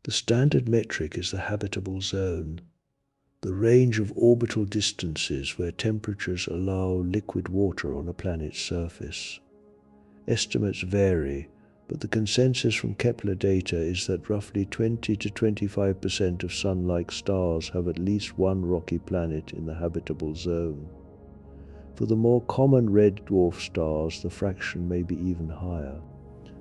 The standard metric is the habitable zone, the range of orbital distances where temperatures allow liquid water on a planet's surface. Estimates vary, but the consensus from Kepler data is that roughly 20 to 25% of Sun-like stars have at least one rocky planet in the habitable zone. For the more common red dwarf stars, the fraction may be even higher.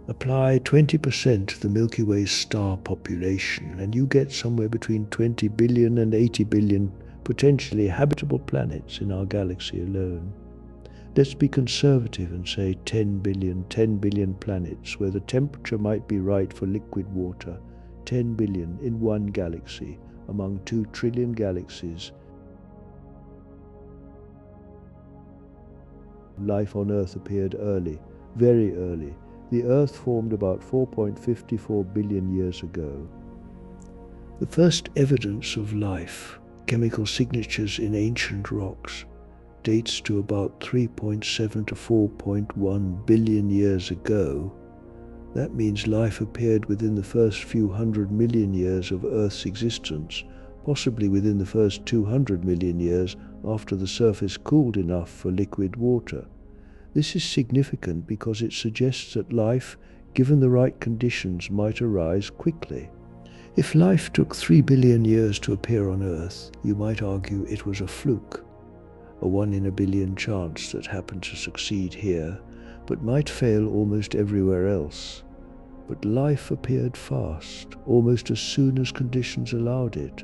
Apply 20% to the Milky Way's star population, and you get somewhere between 20 billion and 80 billion potentially habitable planets in our galaxy alone. Let's be conservative and say 10 billion planets where the temperature might be right for liquid water, 10 billion in one galaxy among 2 trillion galaxies. Life on Earth appeared early, very early. The Earth formed about 4.54 billion years ago. The first evidence of life, chemical signatures in ancient rocks, dates to about 3.7 to 4.1 billion years ago. That means life appeared within the first few 100 million years of Earth's existence, possibly within the first 200 million years after the surface cooled enough for liquid water. This is significant because it suggests that life, given the right conditions, might arise quickly. If life took 3 billion years to appear on Earth, you might argue it was a fluke, a 1 in a billion chance that happened to succeed here, but might fail almost everywhere else. But life appeared fast, almost as soon as conditions allowed it.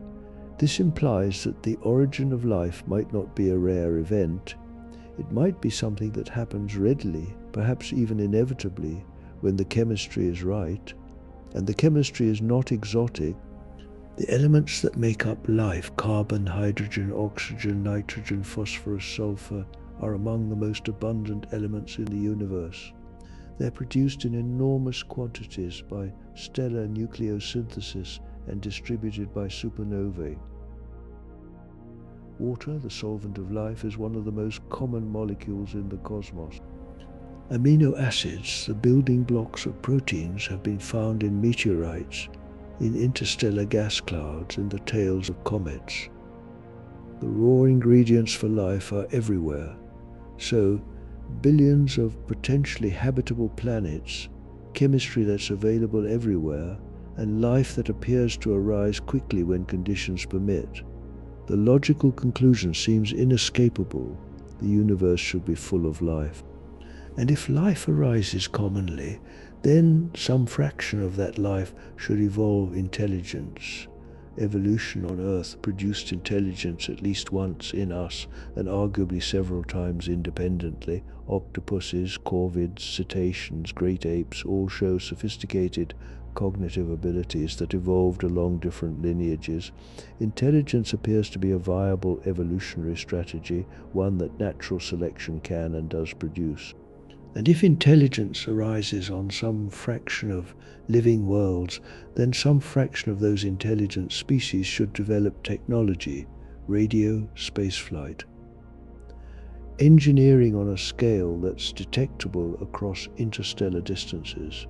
This implies that the origin of life might not be a rare event. It might be something that happens readily, perhaps even inevitably, when the chemistry is right. And the chemistry is not exotic. The elements that make up life, carbon, hydrogen, oxygen, nitrogen, phosphorus, sulfur, are among the most abundant elements in the universe. They're produced in enormous quantities by stellar nucleosynthesis and distributed by supernovae. Water, the solvent of life, is one of the most common molecules in the cosmos. Amino acids, the building blocks of proteins, have been found in meteorites, in interstellar gas clouds, and the tails of comets. The raw ingredients for life are everywhere. So, billions of potentially habitable planets, chemistry that's available everywhere, and life that appears to arise quickly when conditions permit. The logical conclusion seems inescapable. The universe should be full of life. And if life arises commonly, then some fraction of that life should evolve intelligence. Evolution on Earth produced intelligence at least once in us, and arguably several times independently. Octopuses, corvids, cetaceans, great apes all show sophisticated cognitive abilities that evolved along different lineages. Intelligence appears to be a viable evolutionary strategy, one that natural selection can and does produce. And if intelligence arises on some fraction of living worlds, then some fraction of those intelligent species should develop technology, radio, spaceflight. Engineering on a scale that's detectable across interstellar distances.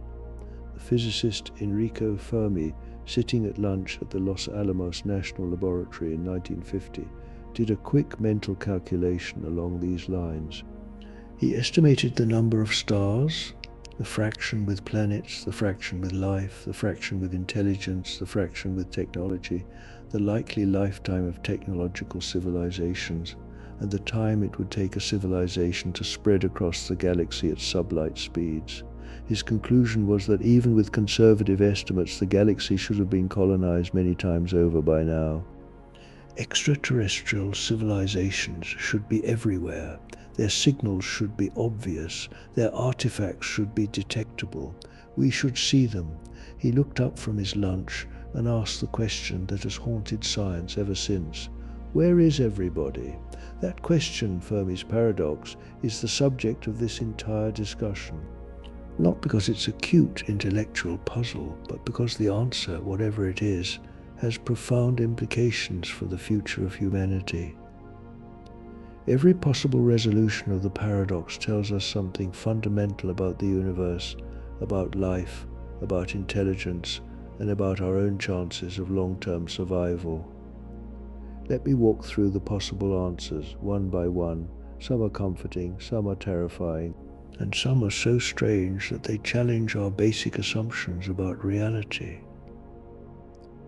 The physicist Enrico Fermi, sitting at lunch at the Los Alamos National Laboratory in 1950, did a quick mental calculation along these lines. He estimated the number of stars, the fraction with planets, the fraction with life, the fraction with intelligence, the fraction with technology, the likely lifetime of technological civilizations, and the time it would take a civilization to spread across the galaxy at sublight speeds. His conclusion was that even with conservative estimates, the galaxy should have been colonized many times over by now. Extraterrestrial civilizations should be everywhere. Their signals should be obvious. Their artifacts should be detectable. We should see them. He looked up from his lunch and asked the question that has haunted science ever since. Where is everybody? That question, Fermi's paradox, is the subject of this entire discussion. Not because it's a cute intellectual puzzle, but because the answer, whatever it is, has profound implications for the future of humanity. Every possible resolution of the paradox tells us something fundamental about the universe, about life, about intelligence, and about our own chances of long-term survival. Let me walk through the possible answers, one by one. Some are comforting, some are terrifying, and some are so strange that they challenge our basic assumptions about reality.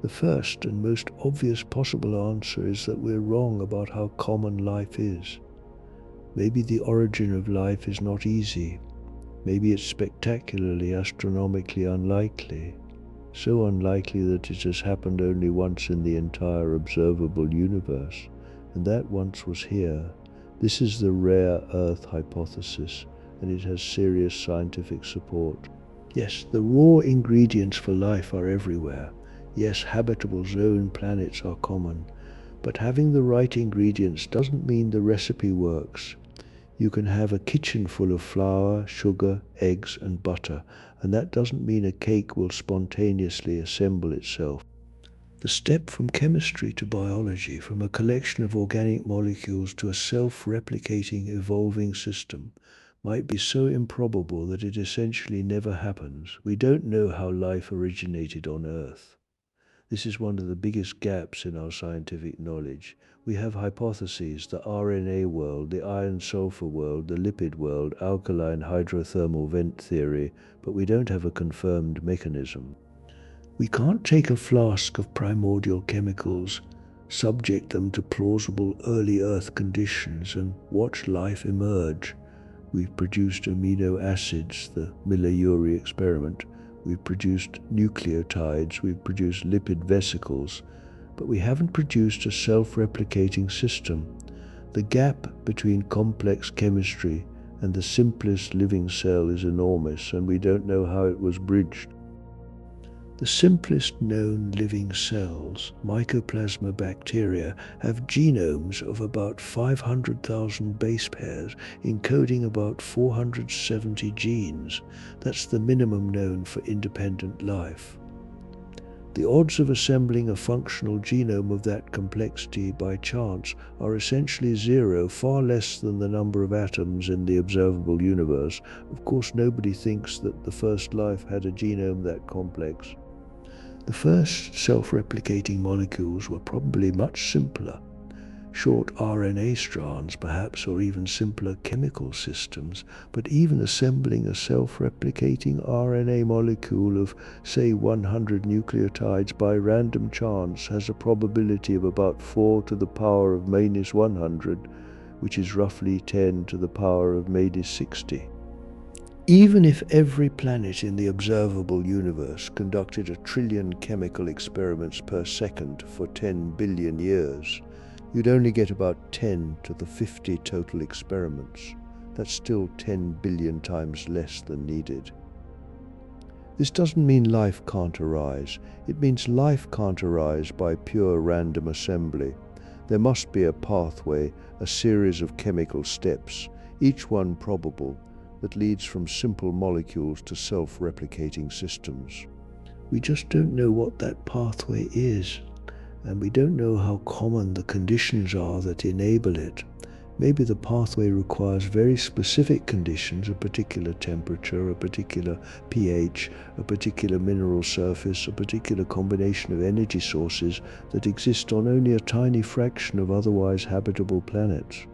The first and most obvious possible answer is that we're wrong about how common life is. Maybe the origin of life is not easy. Maybe it's spectacularly, astronomically unlikely. So unlikely that it has happened only once in the entire observable universe, and that once was here. This is the rare Earth hypothesis, and it has serious scientific support. Yes, the raw ingredients for life are everywhere. Yes, habitable zone planets are common, but having the right ingredients doesn't mean the recipe works. You can have a kitchen full of flour, sugar, eggs, and butter, and that doesn't mean a cake will spontaneously assemble itself. The step from chemistry to biology, from a collection of organic molecules to a self-replicating, evolving system, might be so improbable that it essentially never happens. We don't know how life originated on Earth. This is one of the biggest gaps in our scientific knowledge. We have hypotheses: the RNA world, the iron-sulfur world, the lipid world, alkaline hydrothermal vent theory, but we don't have a confirmed mechanism. We can't take a flask of primordial chemicals, subject them to plausible early Earth conditions, and watch life emerge. We've produced amino acids, the Miller-Urey experiment. We've produced nucleotides, we've produced lipid vesicles, but we haven't produced a self-replicating system. The gap between complex chemistry and the simplest living cell is enormous, and we don't know how it was bridged. The simplest known living cells, Mycoplasma bacteria, have genomes of about 500,000 base pairs, encoding about 470 genes. That's the minimum known for independent life. The odds of assembling a functional genome of that complexity by chance are essentially zero, far less than the number of atoms in the observable universe. Of course, nobody thinks that the first life had a genome that complex. The first self-replicating molecules were probably much simpler. Short RNA strands perhaps, or even simpler chemical systems, but even assembling a self-replicating RNA molecule of, say, 100 nucleotides by random chance has a probability of about 4 to the power of -100, which is roughly 10 to the power of -60. Even if every planet in the observable universe conducted 1 trillion chemical experiments per second for 10 billion years, you'd only get about 10 to the 50 total experiments. That's still 10 billion times less than needed. This doesn't mean life can't arise. It means life can't arise by pure random assembly. There must be a pathway, a series of chemical steps, each one probable, that leads from simple molecules to self-replicating systems. We just don't know what that pathway is, and we don't know how common the conditions are that enable it. Maybe the pathway requires very specific conditions, a particular temperature, a particular pH, a particular mineral surface, a particular combination of energy sources that exist on only a tiny fraction of otherwise habitable planets.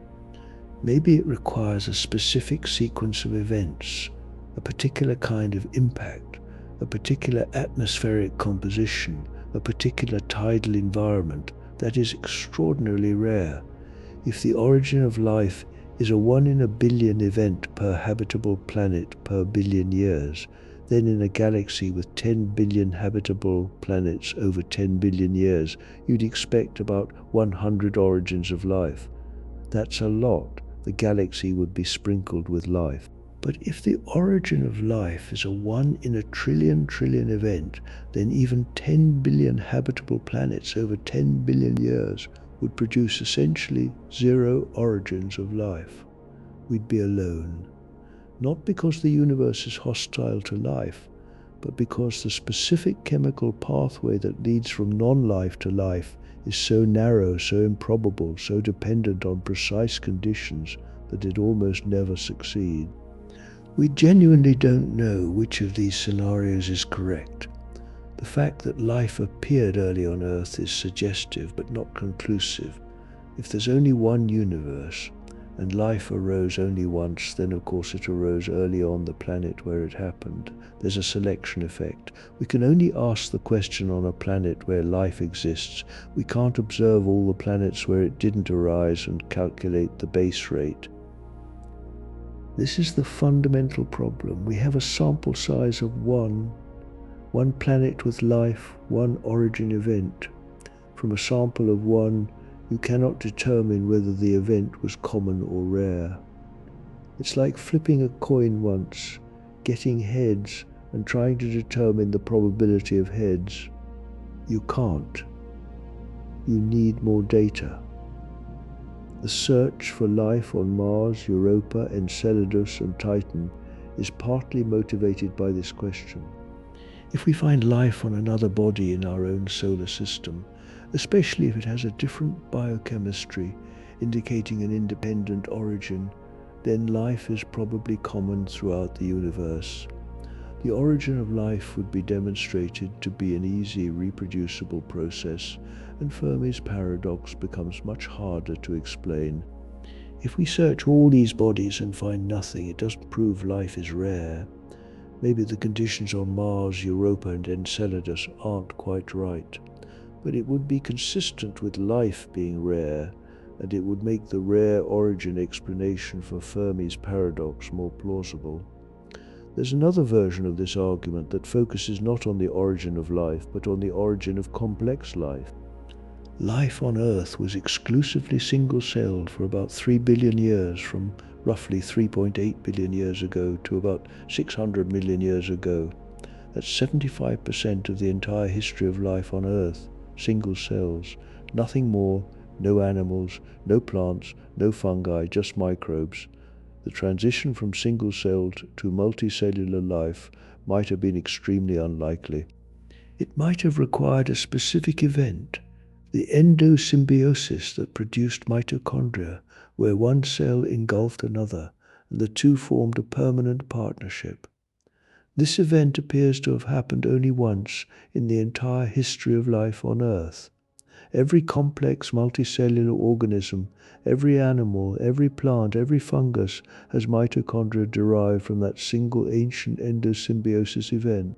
Maybe it requires a specific sequence of events, a particular kind of impact, a particular atmospheric composition, a particular tidal environment that is extraordinarily rare. If the origin of life is a 1 in a billion event per habitable planet per billion years, then in a galaxy with 10 billion habitable planets over 10 billion years, you'd expect about 100 origins of life. That's a lot. The galaxy would be sprinkled with life. But if the origin of life is a 1 in a trillion event, then even 10 billion habitable planets over 10 billion years would produce essentially 0 origins of life. We'd be alone. Not because the universe is hostile to life, but because the specific chemical pathway that leads from non-life to life is so narrow, so improbable, so dependent on precise conditions that it almost never succeeds. We genuinely don't know which of these scenarios is correct. The fact that life appeared early on Earth is suggestive but not conclusive. If there's only one universe, and life arose only once, then of course it arose early on the planet where it happened. There's a selection effect. We can only ask the question on a planet where life exists. We can't observe all the planets where it didn't arise and calculate the base rate. This is the fundamental problem. We have a sample size of one planet with life, one origin event. From a sample of one, you cannot determine whether the event was common or rare. It's like flipping a coin once, getting heads and trying to determine the probability of heads. You can't. You need more data. The search for life on Mars, Europa, Enceladus, and Titan is partly motivated by this question. If we find life on another body in our own solar system, especially if it has a different biochemistry indicating an independent origin, then life is probably common throughout the universe. The origin of life would be demonstrated to be an easy, reproducible process, and Fermi's paradox becomes much harder to explain. If we search all these bodies and find nothing, it doesn't prove life is rare. Maybe the conditions on Mars, Europa, and Enceladus aren't quite right. But it would be consistent with life being rare, and it would make the rare origin explanation for Fermi's paradox more plausible. There's another version of this argument that focuses not on the origin of life, but on the origin of complex life. Life on Earth was exclusively single-celled for about 3 billion years, from roughly 3.8 billion years ago to about 600 million years ago. That's 75% of the entire history of life on Earth. Single cells, nothing more, no animals, no plants, no fungi, just microbes. The transition from single-celled to multicellular life might have been extremely unlikely. It might have required a specific event, the endosymbiosis that produced mitochondria, where one cell engulfed another, and the two formed a permanent partnership. This event appears to have happened only once in the entire history of life on Earth. Every complex multicellular organism, every animal, every plant, every fungus has mitochondria derived from that single ancient endosymbiosis event.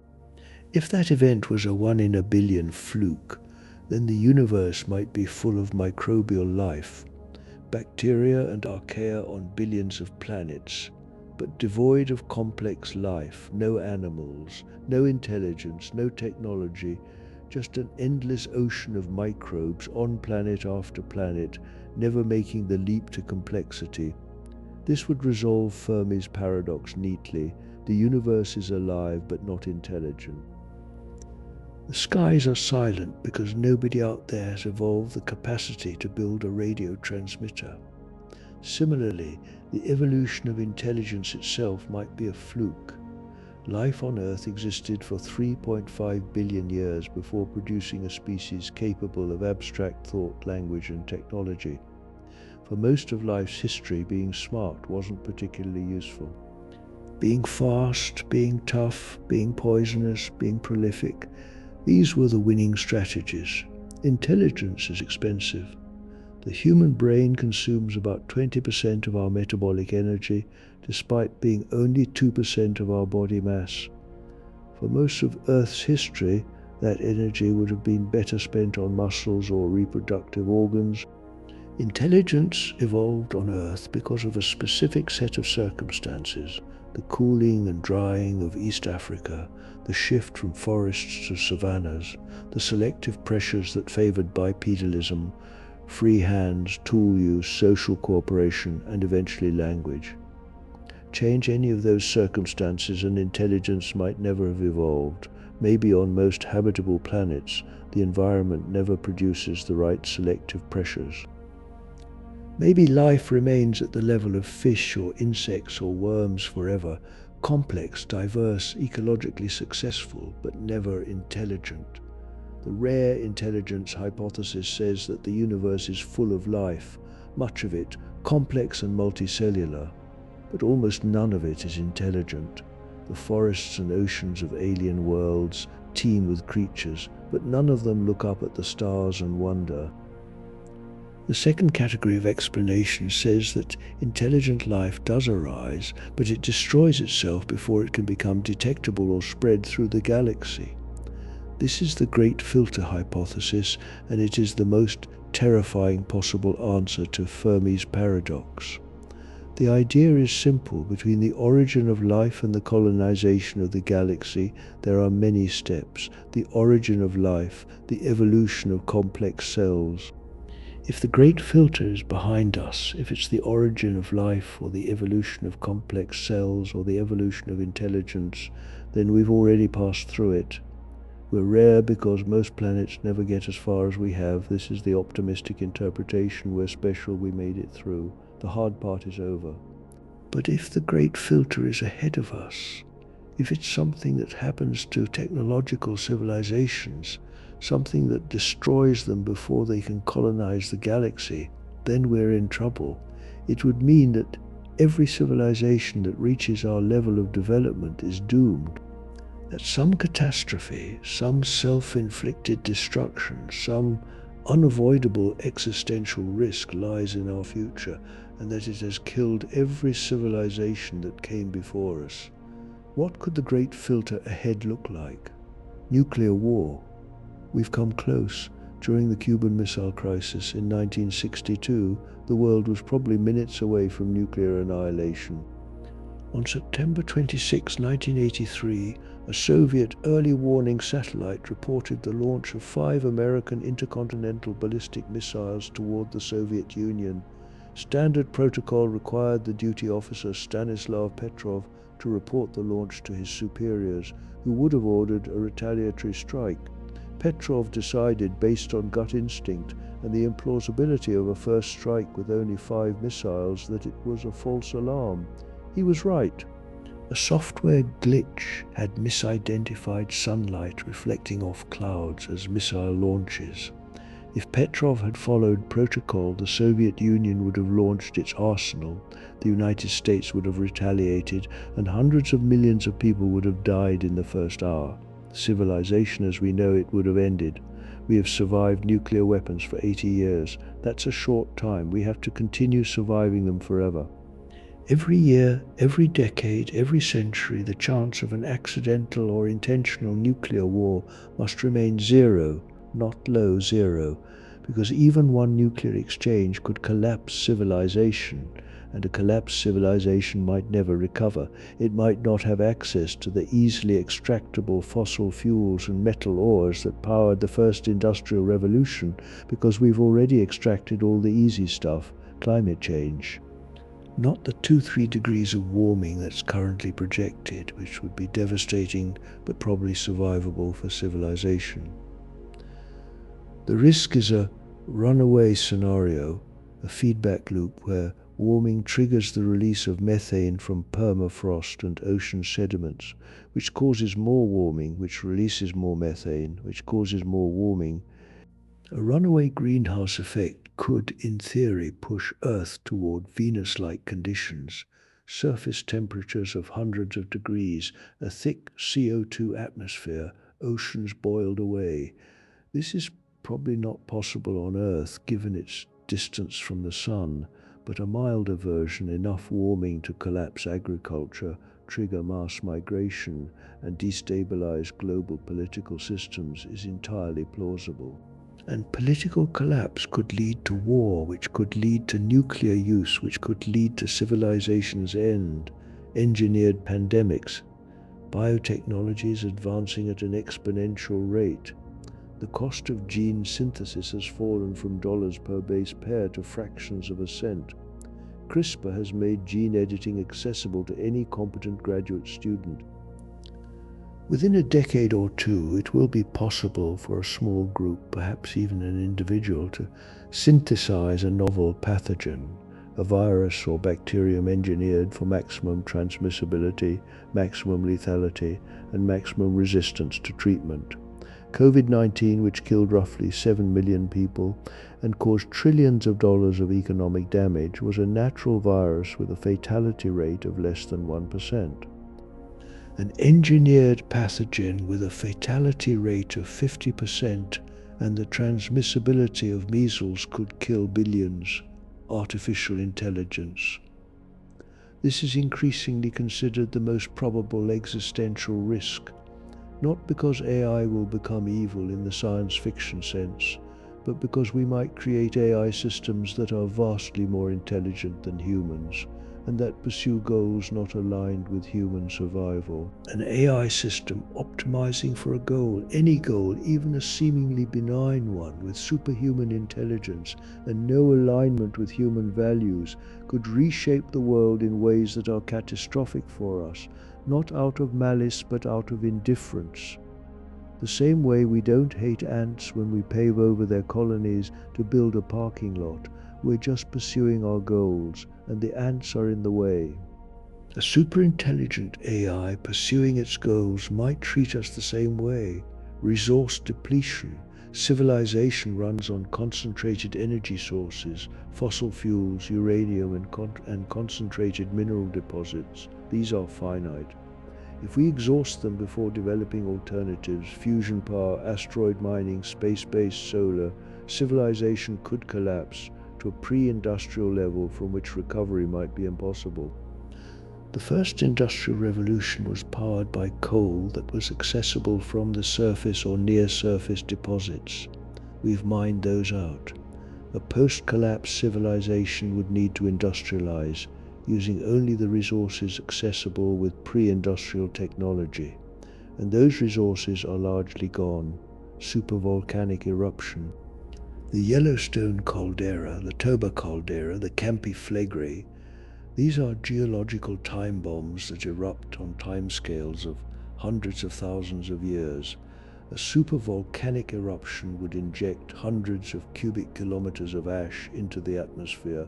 If that event was a 1 in a billion fluke, then the universe might be full of microbial life, bacteria and archaea on billions of planets, but devoid of complex life, no animals, no intelligence, no technology, just an endless ocean of microbes on planet after planet, never making the leap to complexity. This would resolve Fermi's paradox neatly. The universe is alive but not intelligent. The skies are silent because nobody out there has evolved the capacity to build a radio transmitter. Similarly, the evolution of intelligence itself might be a fluke. Life on Earth existed for 3.5 billion years before producing a species capable of abstract thought, language, and technology. For most of life's history, being smart wasn't particularly useful. Being fast, being tough, being poisonous, being prolific, these were the winning strategies. Intelligence is expensive. The human brain consumes about 20% of our metabolic energy, despite being only 2% of our body mass. For most of Earth's history, that energy would have been better spent on muscles or reproductive organs. Intelligence evolved on Earth because of a specific set of circumstances: the cooling and drying of East Africa, the shift from forests to savannas, the selective pressures that favored bipedalism, free hands, tool use, social cooperation, and eventually language. Change any of those circumstances and intelligence might never have evolved. Maybe on most habitable planets, the environment never produces the right selective pressures. Maybe life remains at the level of fish or insects or worms forever, complex, diverse, ecologically successful, but never intelligent. The rare intelligence hypothesis says that the universe is full of life, much of it complex and multicellular, but almost none of it is intelligent. The forests and oceans of alien worlds, teem with creatures, but none of them look up at the stars and wonder. The second category of explanation says that intelligent life does arise, but it destroys itself before it can become detectable or spread through the galaxy. This is the Great Filter hypothesis, and it is the most terrifying possible answer to Fermi's paradox. The idea is simple. Between the origin of life and the colonization of the galaxy, there are many steps. The origin of life, the evolution of complex cells. If the Great Filter is behind us, if it's the origin of life or the evolution of complex cells or the evolution of intelligence, then we've already passed through it. We're rare because most planets never get as far as we have. This is the optimistic interpretation. We're special, we made it through. The hard part is over. But if the Great Filter is ahead of us, if it's something that happens to technological civilizations, something that destroys them before they can colonize the galaxy, then we're in trouble. It would mean that every civilization that reaches our level of development is doomed. That some catastrophe, some self-inflicted destruction, some unavoidable existential risk lies in our future, and that it has killed every civilization that came before us. What could the Great Filter ahead look like? Nuclear war. We've come close. During the Cuban Missile Crisis in 1962, the world was probably minutes away from nuclear annihilation. On September 26, 1983, a Soviet early warning satellite reported the launch of 5 American intercontinental ballistic missiles toward the Soviet Union. Standard protocol required the duty officer Stanislav Petrov to report the launch to his superiors, who would have ordered a retaliatory strike. Petrov decided, based on gut instinct and the implausibility of a first strike with only 5 missiles, that it was a false alarm. He was right. A software glitch had misidentified sunlight reflecting off clouds as missile launches. If Petrov had followed protocol, the Soviet Union would have launched its arsenal, the United States would have retaliated, and hundreds of millions of people would have died in the first hour. Civilization as we know it would have ended. We have survived nuclear weapons for 80 years. That's a short time. We have to continue surviving them forever. Every year, every decade, every century, the chance of an accidental or intentional nuclear war must remain zero, not low zero, because even one nuclear exchange could collapse civilization, and a collapsed civilization might never recover. It might not have access to the easily extractable fossil fuels and metal ores that powered the first industrial revolution, because we've already extracted all the easy stuff, climate change. Not the 2-3 degrees of warming that's currently projected, which would be devastating but probably survivable for civilization. The risk is a runaway scenario, a feedback loop where warming triggers the release of methane from permafrost and ocean sediments, which causes more warming, which releases more methane, which causes more warming. A runaway greenhouse effect could, in theory, push Earth toward Venus-like conditions, surface temperatures of hundreds of degrees, a thick CO2 atmosphere, oceans boiled away. This is probably not possible on Earth given its distance from the sun, but a milder version, enough warming to collapse agriculture, trigger mass migration, and destabilize global political systems is entirely plausible. And political collapse could lead to war, which could lead to nuclear use, which could lead to civilization's end, engineered pandemics, biotechnologies advancing at an exponential rate. The cost of gene synthesis has fallen from dollars per base pair to fractions of a cent. CRISPR has made gene editing accessible to any competent graduate student. Within a decade or two, it will be possible for a small group, perhaps even an individual, to synthesize a novel pathogen, a virus or bacterium engineered for maximum transmissibility, maximum lethality, and maximum resistance to treatment. COVID-19, which killed roughly 7 million people and caused trillions of dollars of economic damage, was a natural virus with a fatality rate of less than 1%. An engineered pathogen with a fatality rate of 50% and the transmissibility of measles could kill billions. Artificial intelligence. This is increasingly considered the most probable existential risk, not because AI will become evil in the science fiction sense, but because we might create AI systems that are vastly more intelligent than humans, and that pursue goals not aligned with human survival. An AI system optimizing for a goal, any goal, even a seemingly benign one, with superhuman intelligence and no alignment with human values, could reshape the world in ways that are catastrophic for us, not out of malice but out of indifference. The same way we don't hate ants when we pave over their colonies to build a parking lot, we're just pursuing our goals, and the ants are in the way. A superintelligent AI pursuing its goals might treat us the same way. Resource depletion. Civilization runs on concentrated energy sources, fossil fuels, uranium, and concentrated mineral deposits. These are finite. If we exhaust them before developing alternatives, fusion power, asteroid mining, space-based solar, civilization could collapse to a pre-industrial level from which recovery might be impossible. The first industrial revolution was powered by coal that was accessible from the surface or near-surface deposits. We've mined those out. A post-collapse civilization would need to industrialize, using only the resources accessible with pre-industrial technology. And those resources are largely gone. Supervolcanic eruption. The Yellowstone caldera, the Toba caldera, the Campi Flegrei, these are geological time bombs that erupt on timescales of hundreds of thousands of years. A supervolcanic eruption would inject hundreds of cubic kilometers of ash into the atmosphere,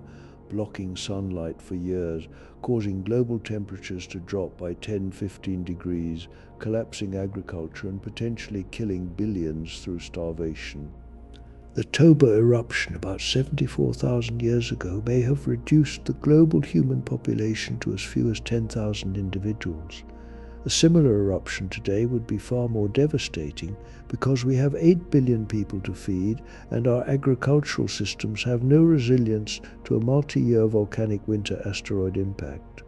blocking sunlight for years, causing global temperatures to drop by 10-15 degrees, collapsing agriculture and potentially killing billions through starvation. The Toba eruption about 74,000 years ago may have reduced the global human population to as few as 10,000 individuals. A similar eruption today would be far more devastating because we have 8 billion people to feed and our agricultural systems have no resilience to a multi-year volcanic winter asteroid impact.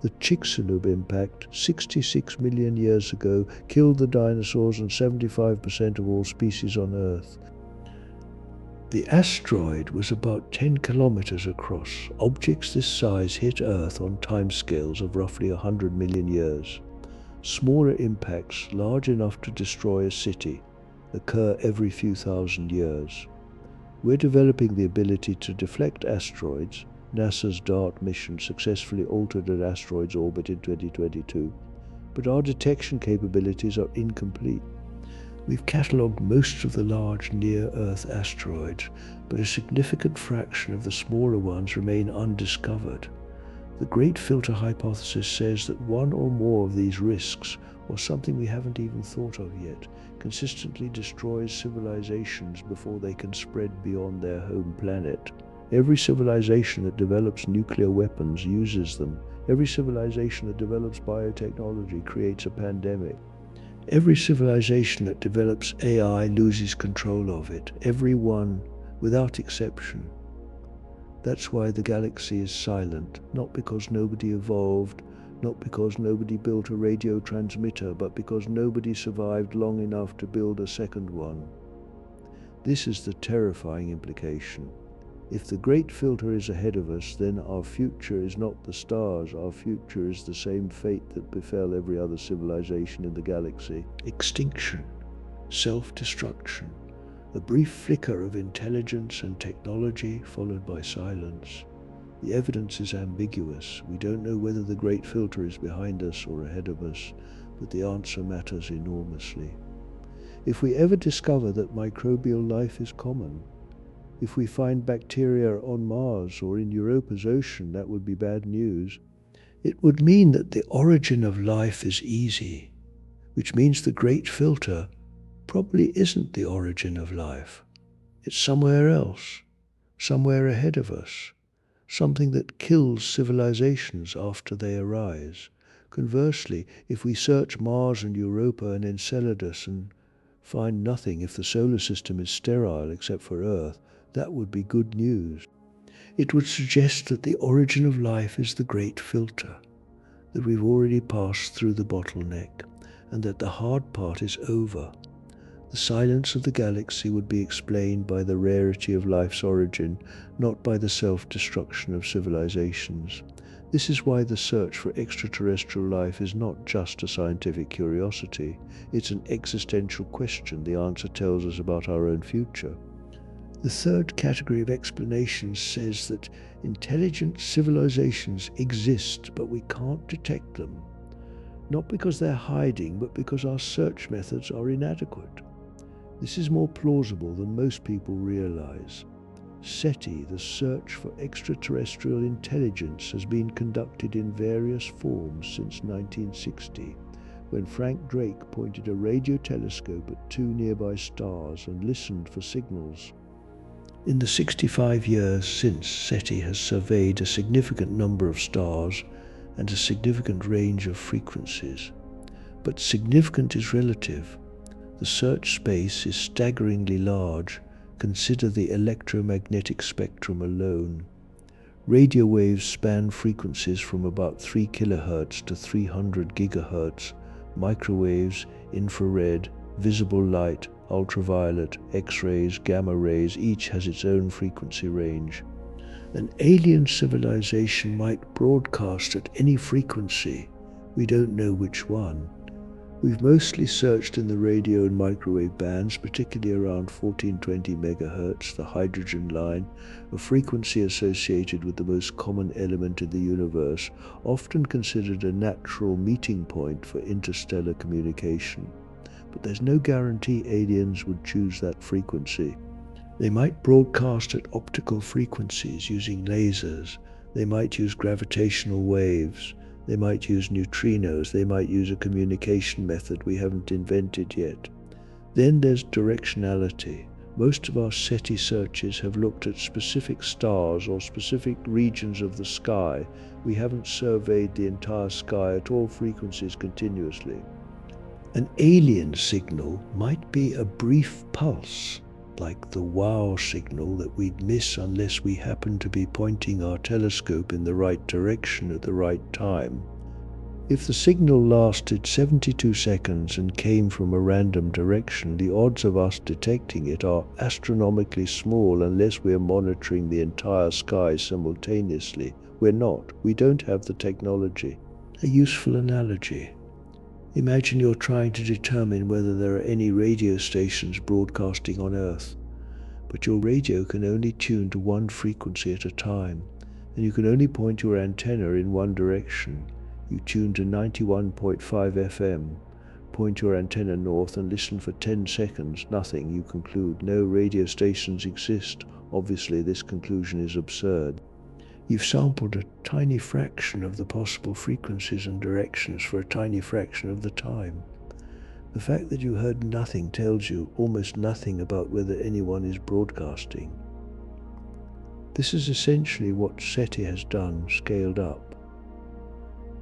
The Chicxulub impact 66 million years ago killed the dinosaurs and 75% of all species on Earth. The asteroid was about 10 kilometers across. Objects this size hit Earth on timescales of roughly 100 million years. Smaller impacts, large enough to destroy a city, occur every few thousand years. We're developing the ability to deflect asteroids. NASA's DART mission successfully altered an asteroid's orbit in 2022, but our detection capabilities are incomplete. We've catalogued most of the large near-Earth asteroids, but a significant fraction of the smaller ones remain undiscovered. The Great Filter hypothesis says that one or more of these risks, or something we haven't even thought of yet, consistently destroys civilizations before they can spread beyond their home planet. Every civilization that develops nuclear weapons uses them. Every civilization that develops biotechnology creates a pandemic. Every civilization that develops AI loses control of it. Every one, without exception. That's why the galaxy is silent, not because nobody evolved, not because nobody built a radio transmitter, but because nobody survived long enough to build a second one. This is the terrifying implication. If the Great Filter is ahead of us, then our future is not the stars. Our future is the same fate that befell every other civilization in the galaxy. Extinction, self-destruction, a brief flicker of intelligence and technology followed by silence. The evidence is ambiguous. We don't know whether the Great Filter is behind us or ahead of us, but the answer matters enormously. If we ever discover that microbial life is common, if we find bacteria on Mars or in Europa's ocean, that would be bad news. It would mean that the origin of life is easy, which means the Great Filter probably isn't the origin of life. It's somewhere else, somewhere ahead of us, something that kills civilizations after they arise, Conversely, if we search Mars and Europa and Enceladus and find nothing, if the solar system is sterile except for Earth, that would be good news. It would suggest that the origin of life is the great filter, that we've already passed through the bottleneck, and that the hard part is over. The silence of the galaxy would be explained by the rarity of life's origin, not by the self-destruction of civilizations. This is why the search for extraterrestrial life is not just a scientific curiosity. It's an existential question the answer tells us about our own future. The third category of explanations says that intelligent civilizations exist, but we can't detect them. Not because they're hiding, but because our search methods are inadequate. This is more plausible than most people realize. SETI, the search for extraterrestrial intelligence, has been conducted in various forms since 1960, when Frank Drake pointed a radio telescope at 2 nearby stars and listened for signals. In the 65 years since, SETI has surveyed a significant number of stars and a significant range of frequencies. But significant is relative. The search space is staggeringly large. Consider the electromagnetic spectrum alone. Radio waves span frequencies from about 3 kHz to 300 GHz. Microwaves, infrared, visible light, ultraviolet, X-rays, gamma rays, each has its own frequency range. An alien civilization might broadcast at any frequency. We don't know which one. We've mostly searched in the radio and microwave bands, particularly around 1420 MHz, the hydrogen line, a frequency associated with the most common element in the universe, often considered a natural meeting point for interstellar communication. But there's no guarantee aliens would choose that frequency. They might broadcast at optical frequencies using lasers. They might use gravitational waves. They might use neutrinos. They might use a communication method we haven't invented yet. Then there's directionality. Most of our SETI searches have looked at specific stars or specific regions of the sky. We haven't surveyed the entire sky at all frequencies continuously. An alien signal might be a brief pulse, like the wow signal that we'd miss unless we happen to be pointing our telescope in the right direction at the right time. If the signal lasted 72 seconds and came from a random direction, the odds of us detecting it are astronomically small unless we're monitoring the entire sky simultaneously. We're not. We don't have the technology. A useful analogy. Imagine you're trying to determine whether there are any radio stations broadcasting on Earth, but your radio can only tune to one frequency at a time, and you can only point your antenna in one direction. You tune to 91.5 FM, point your antenna north and listen for 10 seconds, nothing, you conclude. No radio stations exist. Obviously, this conclusion is absurd. You've sampled a tiny fraction of the possible frequencies and directions for a tiny fraction of the time. The fact that you heard nothing tells you almost nothing about whether anyone is broadcasting. This is essentially what SETI has done, scaled up.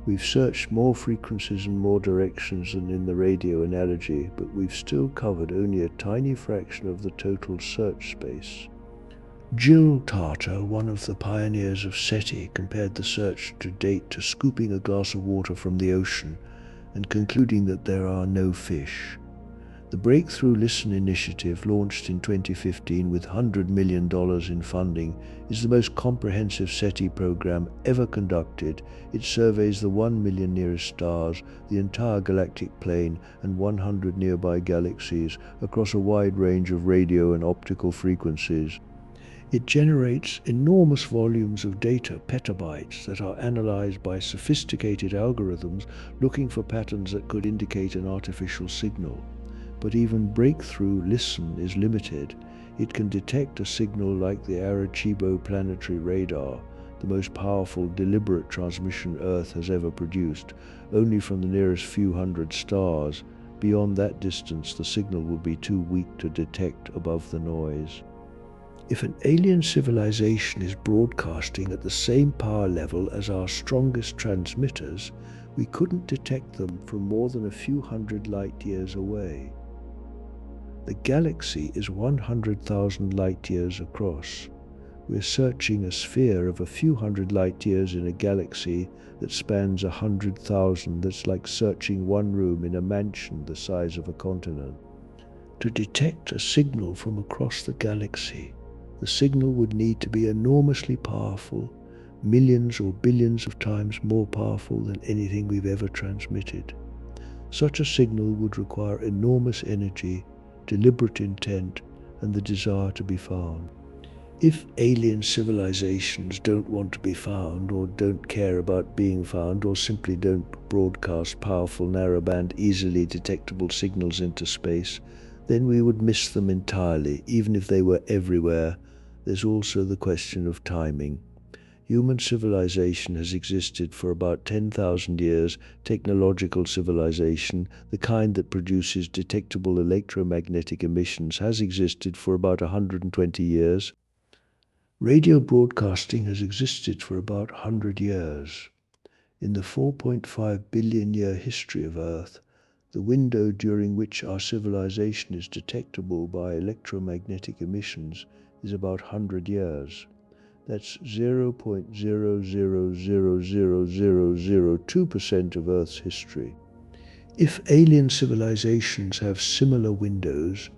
We've searched more frequencies and more directions than in the radio analogy, but we've still covered only a tiny fraction of the total search space. Jill Tarter, one of the pioneers of SETI, compared the search to date to scooping a glass of water from the ocean and concluding that there are no fish. The Breakthrough Listen initiative, launched in 2015 with $100 million in funding, is the most comprehensive SETI program ever conducted. It surveys the 1 million nearest stars, the entire galactic plane, and 100 nearby galaxies across a wide range of radio and optical frequencies. It generates enormous volumes of data, petabytes, that are analyzed by sophisticated algorithms looking for patterns that could indicate an artificial signal. But even Breakthrough Listen is limited. It can detect a signal like the Arecibo planetary radar, the most powerful deliberate transmission Earth has ever produced, only from the nearest few hundred stars. Beyond that distance, the signal would be too weak to detect above the noise. If an alien civilization is broadcasting at the same power level as our strongest transmitters, We couldn't detect them from more than a few hundred light years away. The galaxy is 100,000 light years across. We're searching a sphere of a few hundred light years in a galaxy that spans 100,000. That's like searching one room in a mansion the size of a continent. To detect a signal from across the galaxy, the signal would need to be enormously powerful, millions or billions of times more powerful than anything we've ever transmitted. Such a signal would require enormous energy, deliberate intent, and the desire to be found. If alien civilizations don't want to be found, or don't care about being found, or simply don't broadcast powerful narrowband, easily detectable signals into space, then we would miss them entirely, even if they were everywhere. There's also the question of timing. Human civilization has existed for about 10,000 years. Technological civilization, the kind that produces detectable electromagnetic emissions, has existed for about 120 years. Radio broadcasting has existed for about 100 years. In the 4.5 billion year history of Earth, the window during which our civilization is detectable by electromagnetic emissions is about 100 years. That's 0.0000002% of Earth's history. If alien civilizations have similar windows,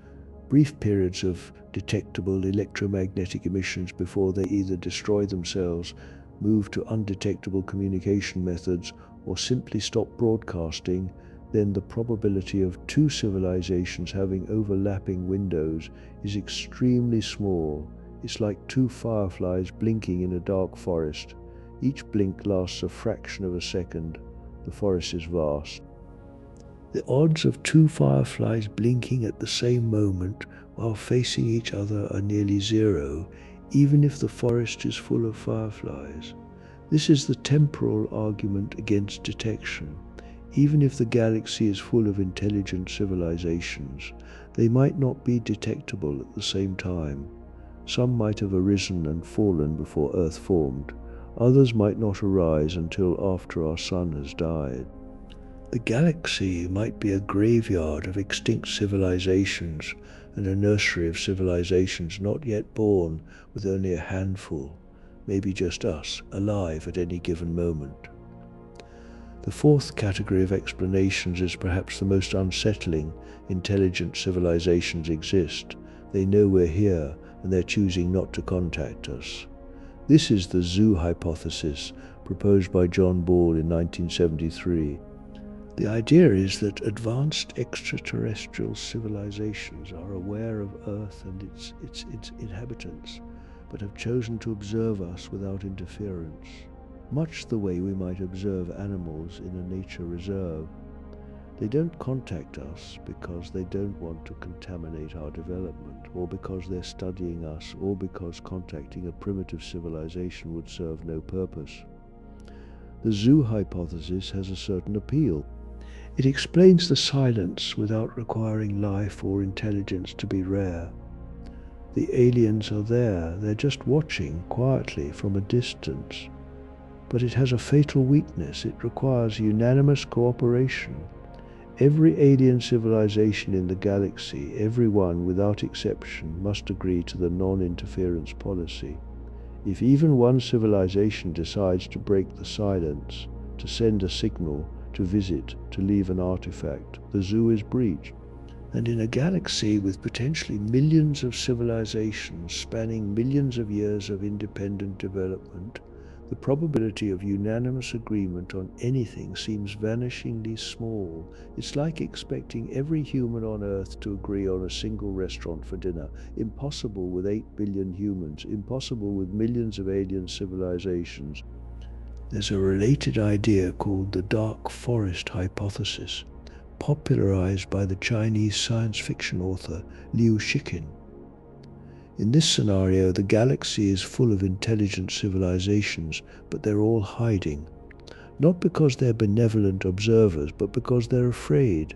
brief periods of detectable electromagnetic emissions before they either destroy themselves, move to undetectable communication methods, or simply stop broadcasting, then the probability of two civilizations having overlapping windows is extremely small. It's like two fireflies blinking in a dark forest. Each blink lasts a fraction of a second. The forest is vast. The odds of two fireflies blinking at the same moment while facing each other are nearly zero, even if the forest is full of fireflies. This is the temporal argument against detection. Even if the galaxy is full of intelligent civilizations, they might not be detectable at the same time. Some might have arisen and fallen before Earth formed. Others might not arise until after our sun has died. The galaxy might be a graveyard of extinct civilizations and a nursery of civilizations not yet born, with only a handful, maybe just us, alive at any given moment. The fourth category of explanations is perhaps the most unsettling. Intelligent civilizations exist. They know we're here, and they're choosing not to contact us. This is the zoo hypothesis, proposed by John Ball in 1973. The idea is that advanced extraterrestrial civilizations are aware of Earth and its inhabitants, but have chosen to observe us without interference, much the way we might observe animals in a nature reserve. They don't contact us because they don't want to contaminate our development, or because they're studying us, or because contacting a primitive civilization would serve no purpose. The zoo hypothesis has a certain appeal. It explains the silence without requiring life or intelligence to be rare. The aliens are there, they're just watching quietly from a distance. But it has a fatal weakness. It requires unanimous cooperation. Every alien civilization in the galaxy, everyone without exception, must agree to the non-interference policy. If even one civilization decides to break the silence, to send a signal, to visit, to leave an artifact, the zoo is breached. And in a galaxy with potentially millions of civilizations spanning millions of years of independent development, the probability of unanimous agreement on anything seems vanishingly small. It's like expecting every human on Earth to agree on a single restaurant for dinner. Impossible with 8 billion humans, impossible with millions of alien civilizations. There's a related idea called the dark forest hypothesis, popularized by the Chinese science fiction author Liu Shiqin. In this scenario, the galaxy is full of intelligent civilizations, but they're all hiding. Not because they're benevolent observers, but because they're afraid.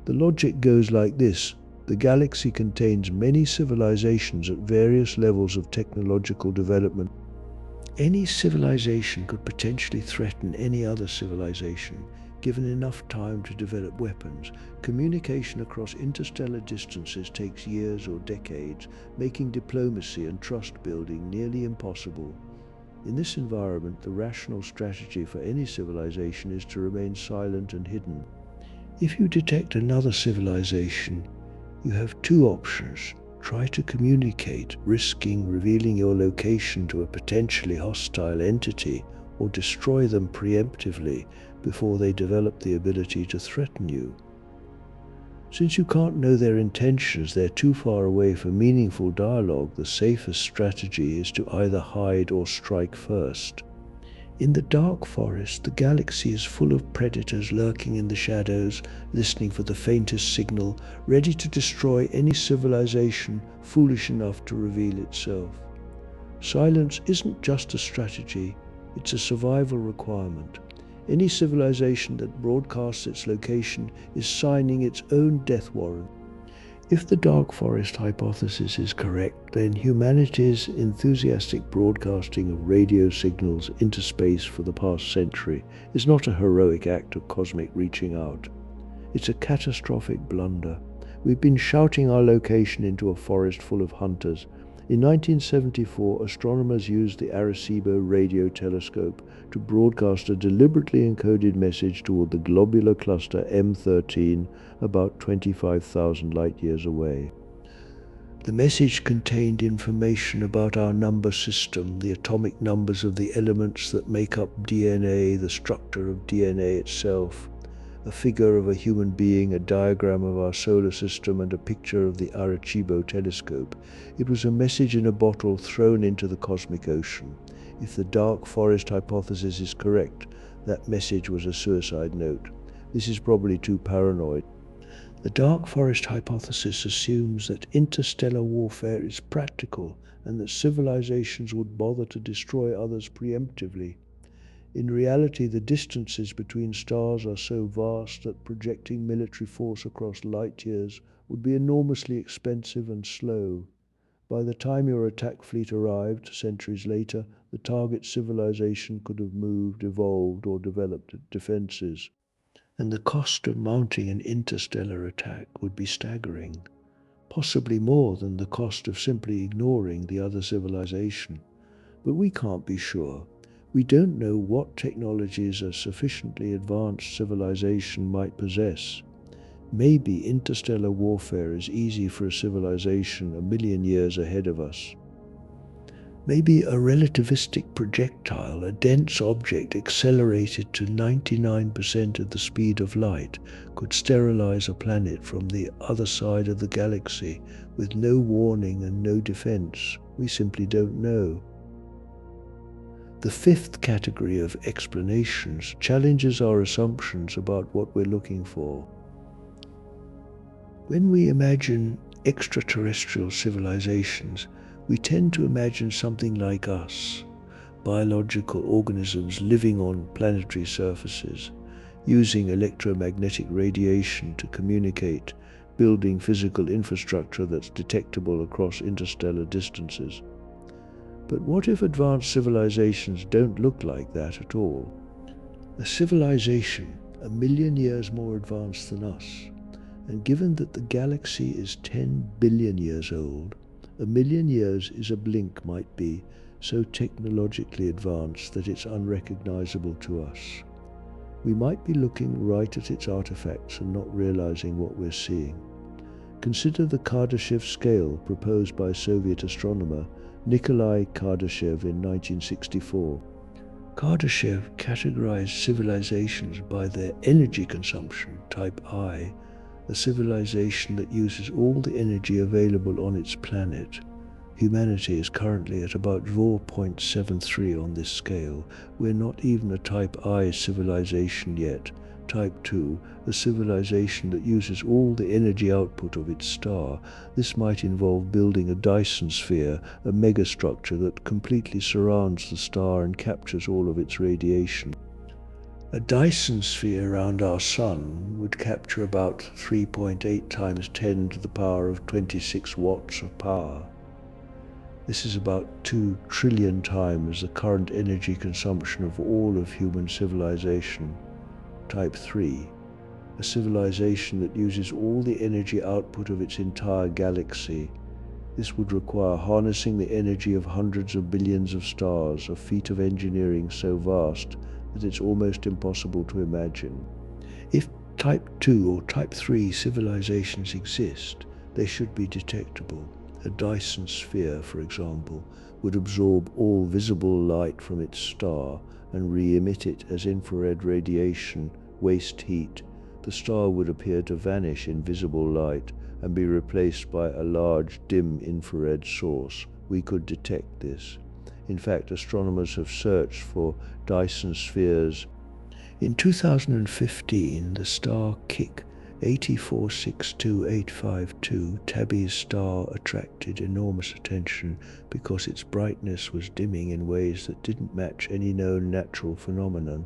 The logic goes like this. The galaxy contains many civilizations at various levels of technological development. Any civilization could potentially threaten any other civilization, given enough time to develop weapons. Communication across interstellar distances takes years or decades, making diplomacy and trust building nearly impossible. In this environment, the rational strategy for any civilization is to remain silent and hidden. If you detect another civilization, you have two options. Try to communicate, risking revealing your location to a potentially hostile entity, or destroy them preemptively before they develop the ability to threaten you. Since you can't know their intentions, they're too far away for meaningful dialogue, the safest strategy is to either hide or strike first. In the dark forest, the galaxy is full of predators lurking in the shadows, listening for the faintest signal, ready to destroy any civilization foolish enough to reveal itself. Silence isn't just a strategy, it's a survival requirement. Any civilization that broadcasts its location is signing its own death warrant. If the dark forest hypothesis is correct, then humanity's enthusiastic broadcasting of radio signals into space for the past century is not a heroic act of cosmic reaching out. It's a catastrophic blunder. We've been shouting our location into a forest full of hunters. In 1974, astronomers used the Arecibo radio telescope to broadcast a deliberately encoded message toward the globular cluster M13 about 25,000 light-years away. The message contained information about our number system, the atomic numbers of the elements that make up DNA, the structure of DNA itself, a figure of a human being, a diagram of our solar system, and a picture of the Arecibo telescope. It was a message in a bottle thrown into the cosmic ocean. If the dark forest hypothesis is correct, that message was a suicide note. This is probably too paranoid. The dark forest hypothesis assumes that interstellar warfare is practical and that civilizations would bother to destroy others preemptively. In reality, the distances between stars are so vast that projecting military force across light years would be enormously expensive and slow. By the time your attack fleet arrived, centuries later, the target civilization could have moved, evolved, or developed defenses. And the cost of mounting an interstellar attack would be staggering, possibly more than the cost of simply ignoring the other civilization. But we can't be sure. We don't know what technologies a sufficiently advanced civilization might possess. Maybe interstellar warfare is easy for a civilization a million years ahead of us. Maybe a relativistic projectile, a dense object accelerated to 99% of the speed of light, could sterilize a planet from the other side of the galaxy with no warning and no defense. We simply don't know. The fifth category of explanations challenges our assumptions about what we're looking for. When we imagine extraterrestrial civilizations, we tend to imagine something like us, biological organisms living on planetary surfaces, using electromagnetic radiation to communicate, building physical infrastructure that's detectable across interstellar distances. But what if advanced civilizations don't look like that at all? A civilization a million years more advanced than us, and given that the galaxy is 10 billion years old, a million years is a blink, might be, so technologically advanced that it's unrecognizable to us. We might be looking right at its artifacts and not realizing what we're seeing. Consider the Kardashev scale proposed by Soviet astronomer Nikolai Kardashev in 1964. Kardashev categorized civilizations by their energy consumption, type I, a civilization that uses all the energy available on its planet. Humanity is currently at about 0.73 on this scale. We're not even a type I civilization yet. Type 2, a civilization that uses all the energy output of its star. This might involve building a Dyson sphere, a megastructure that completely surrounds the star and captures all of its radiation. A Dyson sphere around our Sun would capture about 3.8 times 10 to the power of 26 watts of power. This is about 2 trillion times the current energy consumption of all of human civilization. Type 3, a civilization that uses all the energy output of its entire galaxy. This would require harnessing the energy of hundreds of billions of stars, a feat of engineering so vast that it's almost impossible to imagine. If Type 2 or Type 3 civilizations exist, they should be detectable. A Dyson sphere, for example, would absorb all visible light from its star and re-emit it as infrared radiation, waste heat. The star would appear to vanish in visible light and be replaced by a large, dim infrared source. We could detect this. In fact, astronomers have searched for Dyson spheres. In 2015, the star Kick 8462852, Tabby's star, attracted enormous attention because its brightness was dimming in ways that didn't match any known natural phenomenon.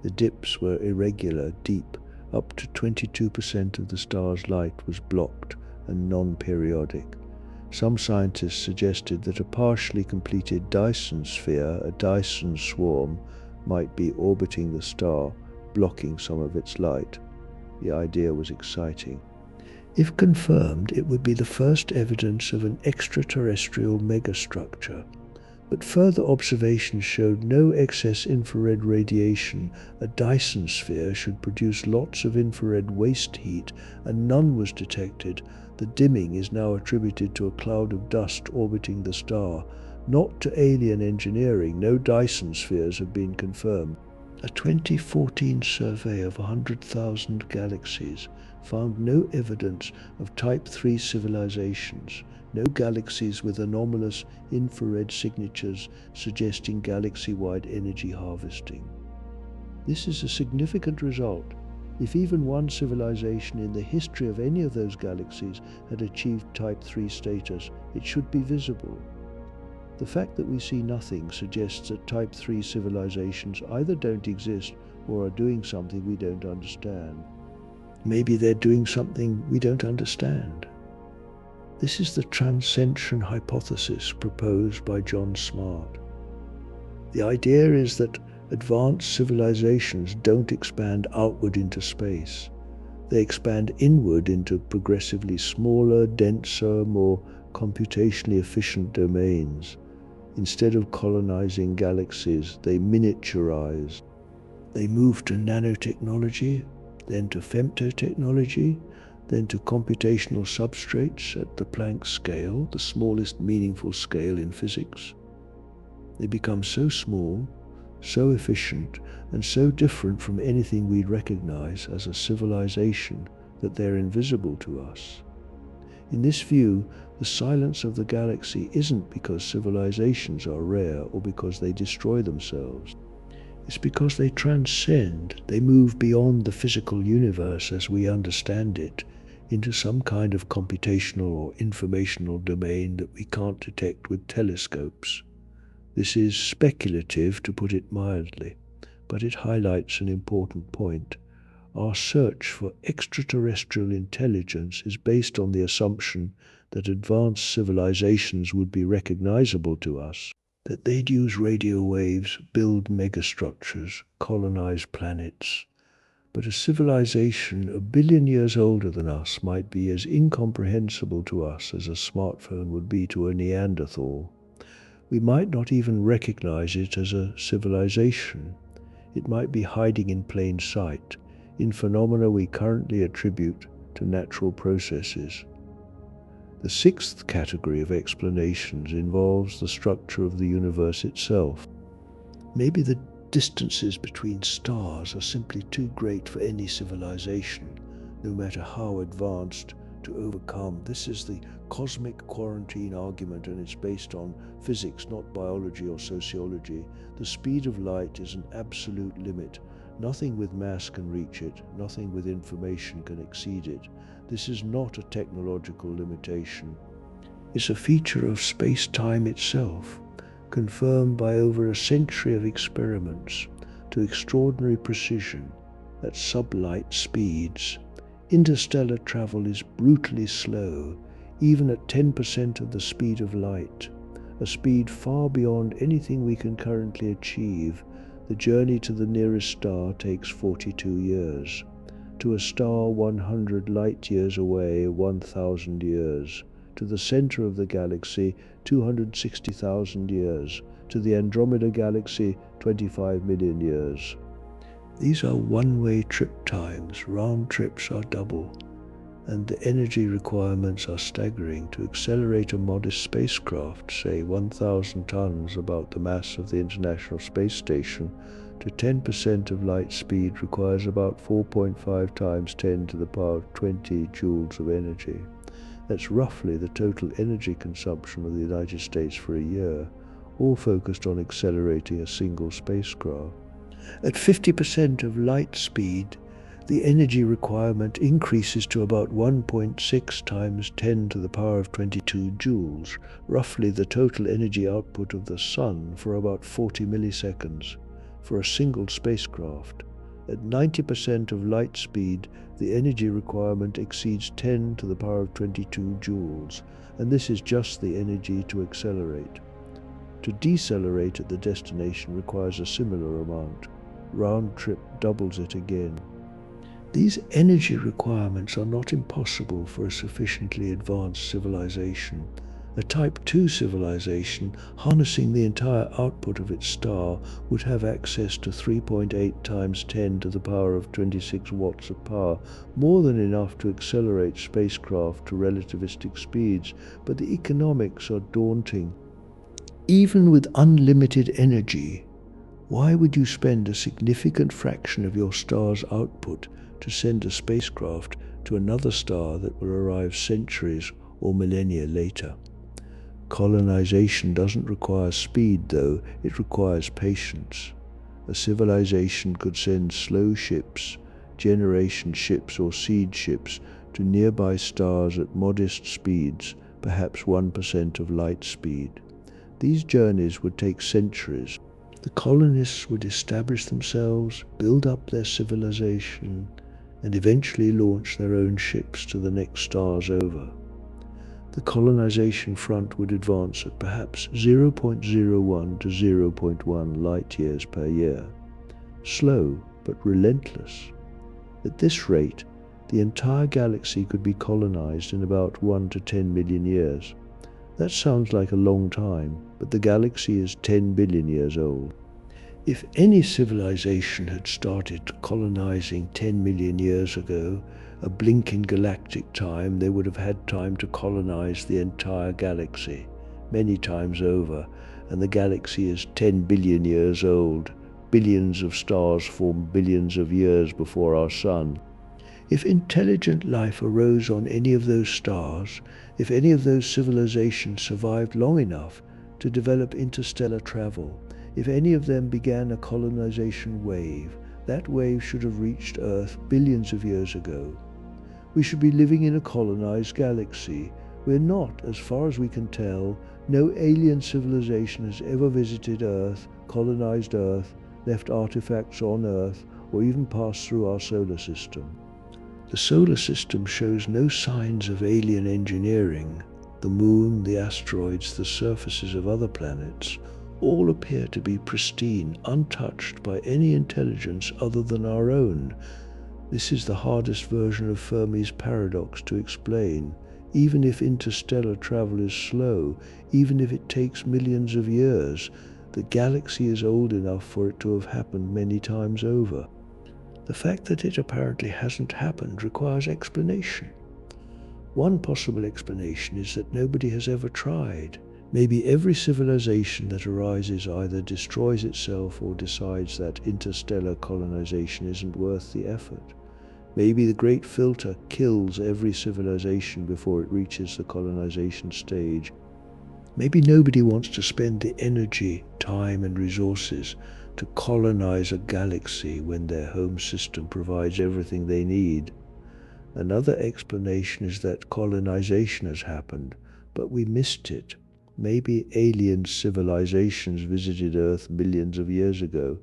The dips were irregular, deep. Up to 22% of the star's light was blocked and non-periodic. Some scientists suggested that a partially completed Dyson sphere, a Dyson swarm, might be orbiting the star, blocking some of its light. The idea was exciting. If confirmed, it would be the first evidence of an extraterrestrial megastructure. But further observations showed no excess infrared radiation. A Dyson sphere should produce lots of infrared waste heat, and none was detected. The dimming is now attributed to a cloud of dust orbiting the star, not to alien engineering. No Dyson spheres have been confirmed. A 2014 survey of 100,000 galaxies found no evidence of Type 3 civilizations, no galaxies with anomalous infrared signatures suggesting galaxy-wide energy harvesting. This is a significant result. If even one civilization in the history of any of those galaxies had achieved Type 3 status, it should be visible. The fact that we see nothing suggests that Type 3 civilizations either don't exist or are doing something we don't understand. Maybe they're doing something we don't understand. This is the transcension hypothesis proposed by John Smart. The idea is that advanced civilizations don't expand outward into space. They expand inward into progressively smaller, denser, more computationally efficient domains. Instead of colonizing galaxies, they miniaturize. They move to nanotechnology, then to femtotechnology, then to computational substrates at the Planck scale, the smallest meaningful scale in physics. They become so small, so efficient, and so different from anything we'd recognize as a civilization that they're invisible to us. In this view, the silence of the galaxy isn't because civilizations are rare or because they destroy themselves. It's because they transcend, they move beyond the physical universe as we understand it, into some kind of computational or informational domain that we can't detect with telescopes. This is speculative, to put it mildly, but it highlights an important point. Our search for extraterrestrial intelligence is based on the assumption that advanced civilizations would be recognizable to us, that they'd use radio waves, build megastructures, colonize planets. But a civilization a billion years older than us might be as incomprehensible to us as a smartphone would be to a Neanderthal. We might not even recognize it as a civilization. It might be hiding in plain sight, in phenomena we currently attribute to natural processes. The sixth category of explanations involves the structure of the universe itself. Maybe the distances between stars are simply too great for any civilization, no matter how advanced, to overcome. This is the cosmic quarantine argument, and it's based on physics, not biology or sociology. The speed of light is an absolute limit. Nothing with mass can reach it. Nothing with information can exceed it. This is not a technological limitation. It's a feature of space-time itself, confirmed by over a century of experiments to extraordinary precision at sublight speeds. Interstellar travel is brutally slow, even at 10% of the speed of light. a speed far beyond anything we can currently achieve. The journey to the nearest star takes 42 years. To a star 100 light-years away, 1,000 years. To the center of the galaxy, 260,000 years. To the Andromeda galaxy, 25 million years. These are one-way trip times. Round trips are double. And the energy requirements are staggering. To accelerate a modest spacecraft, say 1,000 tons, about the mass of the International Space Station, to 10% of light speed requires about 4.5 times 10 to the power of 20 joules of energy. That's roughly the total energy consumption of the United States for a year, all focused on accelerating a single spacecraft. At 50% of light speed, the energy requirement increases to about 1.6 times 10 to the power of 22 joules, roughly the total energy output of the Sun for about 40 milliseconds, for a single spacecraft. At 90% of light speed, the energy requirement exceeds 10 to the power of 22 joules, and this is just the energy to accelerate. To decelerate at the destination requires a similar amount. Round trip doubles it again. These energy requirements are not impossible for a sufficiently advanced civilization. A Type II civilization, harnessing the entire output of its star, would have access to 3.8 times 10 to the power of 26 watts of power, more than enough to accelerate spacecraft to relativistic speeds, but the economics are daunting. Even with unlimited energy, why would you spend a significant fraction of your star's output to send a spacecraft to another star that will arrive centuries or millennia later? Colonization doesn't require speed, though. It requires patience. A civilization could send slow ships, generation ships or seed ships, to nearby stars at modest speeds, perhaps 1% of light speed. These journeys would take centuries. The colonists would establish themselves, build up their civilization, and eventually launch their own ships to the next stars over. The colonization front would advance at perhaps 0.01 to 0.1 light-years per year. Slow, but relentless. At this rate, the entire galaxy could be colonized in about 1 to 10 million years. That sounds like a long time, but the galaxy is 10 billion years old. If any civilization had started colonizing 10 million years ago, a blink in galactic time, they would have had time to colonize the entire galaxy, many times over, and the galaxy is 10 billion years old. Billions of stars formed billions of years before our Sun. If intelligent life arose on any of those stars, if any of those civilizations survived long enough to develop interstellar travel, if any of them began a colonization wave, that wave should have reached Earth billions of years ago. We should be living in a colonized galaxy. We're not, as far as we can tell. No alien civilization has ever visited Earth, colonized Earth, left artifacts on Earth, or even passed through our solar system. The solar system shows no signs of alien engineering. The moon, the asteroids, the surfaces of other planets all appear to be pristine, untouched by any intelligence other than our own. This is the hardest version of Fermi's paradox to explain. Even if interstellar travel is slow, even if it takes millions of years, the galaxy is old enough for it to have happened many times over. The fact that it apparently hasn't happened requires explanation. One possible explanation is that nobody has ever tried. Maybe every civilization that arises either destroys itself or decides that interstellar colonization isn't worth the effort. Maybe the Great Filter kills every civilization before it reaches the colonization stage. Maybe nobody wants to spend the energy, time, and resources to colonize a galaxy when their home system provides everything they need. Another explanation is that colonization has happened, but we missed it. Maybe alien civilizations visited Earth billions of years ago,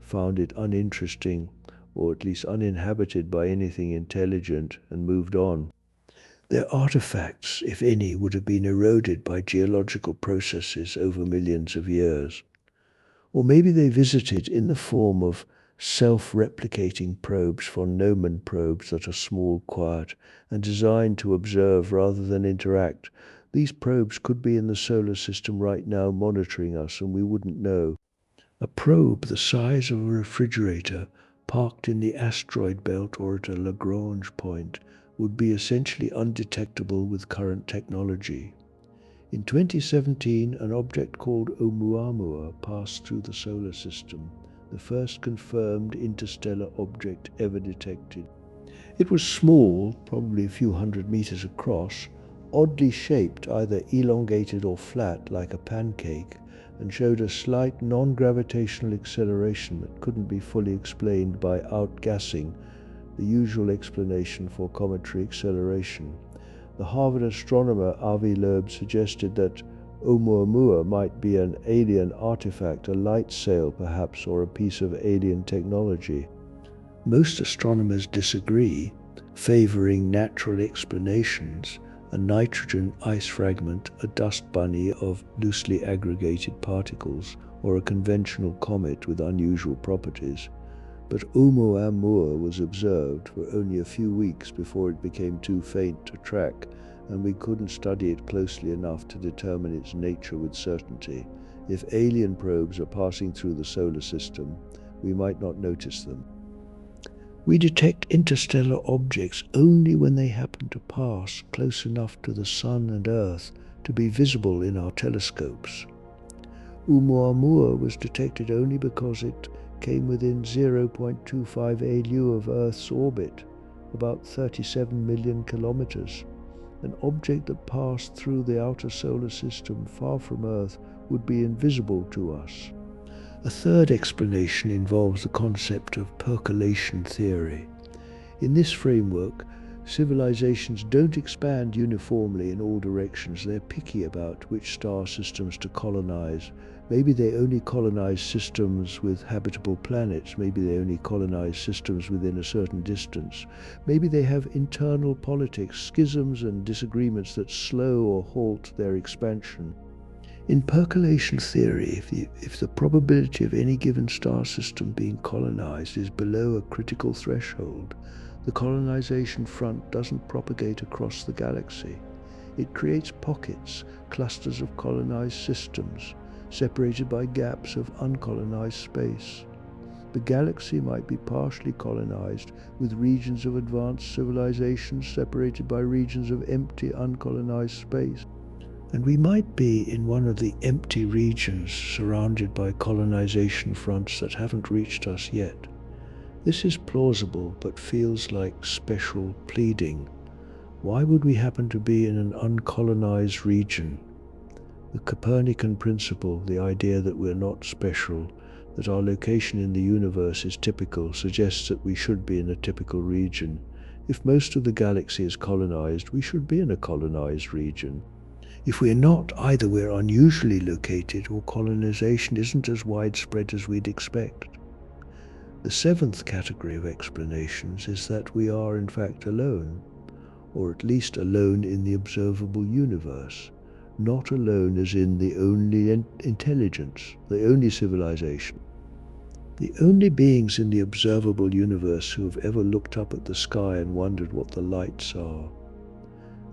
found it uninteresting, or at least uninhabited by anything intelligent, and moved on. Their artifacts, if any, would have been eroded by geological processes over millions of years. Or maybe they visited in the form of self-replicating probes, von Neumann probes that are small, quiet, and designed to observe rather than interact. These probes could be in the solar system right now monitoring us and we wouldn't know. A probe the size of a refrigerator parked in the asteroid belt or at a Lagrange point would be essentially undetectable with current technology. In 2017, an object called Oumuamua passed through the solar system, the first confirmed interstellar object ever detected. It was small, probably a few hundred meters across, oddly shaped, either elongated or flat like a pancake, and showed a slight non-gravitational acceleration that couldn't be fully explained by outgassing, the usual explanation for cometary acceleration. The Harvard astronomer Avi Loeb suggested that Oumuamua might be an alien artifact, a light sail perhaps, or a piece of alien technology. Most astronomers disagree, favoring natural explanations, a nitrogen ice fragment, a dust bunny of loosely aggregated particles, or a conventional comet with unusual properties. But Oumuamua was observed for only a few weeks before it became too faint to track, and we couldn't study it closely enough to determine its nature with certainty. If alien probes are passing through the solar system, we might not notice them. We detect interstellar objects only when they happen to pass close enough to the Sun and Earth to be visible in our telescopes. Oumuamua was detected only because it came within 0.25 ALU of Earth's orbit, about 37 million kilometers. An object that passed through the outer solar system far from Earth would be invisible to us. A third explanation involves the concept of percolation theory. In this framework, civilizations don't expand uniformly in all directions. They're picky about which star systems to colonize. Maybe they only colonize systems with habitable planets. Maybe they only colonize systems within a certain distance. Maybe they have internal politics, schisms and disagreements that slow or halt their expansion. In percolation theory, if the probability of any given star system being colonized is below a critical threshold, the colonization front doesn't propagate across the galaxy. It creates pockets, clusters of colonized systems, separated by gaps of uncolonized space. The galaxy might be partially colonized, with regions of advanced civilizations separated by regions of empty, uncolonized space. And we might be in one of the empty regions surrounded by colonization fronts that haven't reached us yet. This is plausible, but feels like special pleading. Why would we happen to be in an uncolonized region? The Copernican principle, the idea that we're not special, that our location in the universe is typical, suggests that we should be in a typical region. If most of the galaxy is colonized, we should be in a colonized region. If we're not, either we're unusually located or colonization isn't as widespread as we'd expect. The seventh category of explanations is that we are in fact alone, or at least alone in the observable universe, not alone as in the only intelligence, the only civilization. The only beings in the observable universe who have ever looked up at the sky and wondered what the lights are.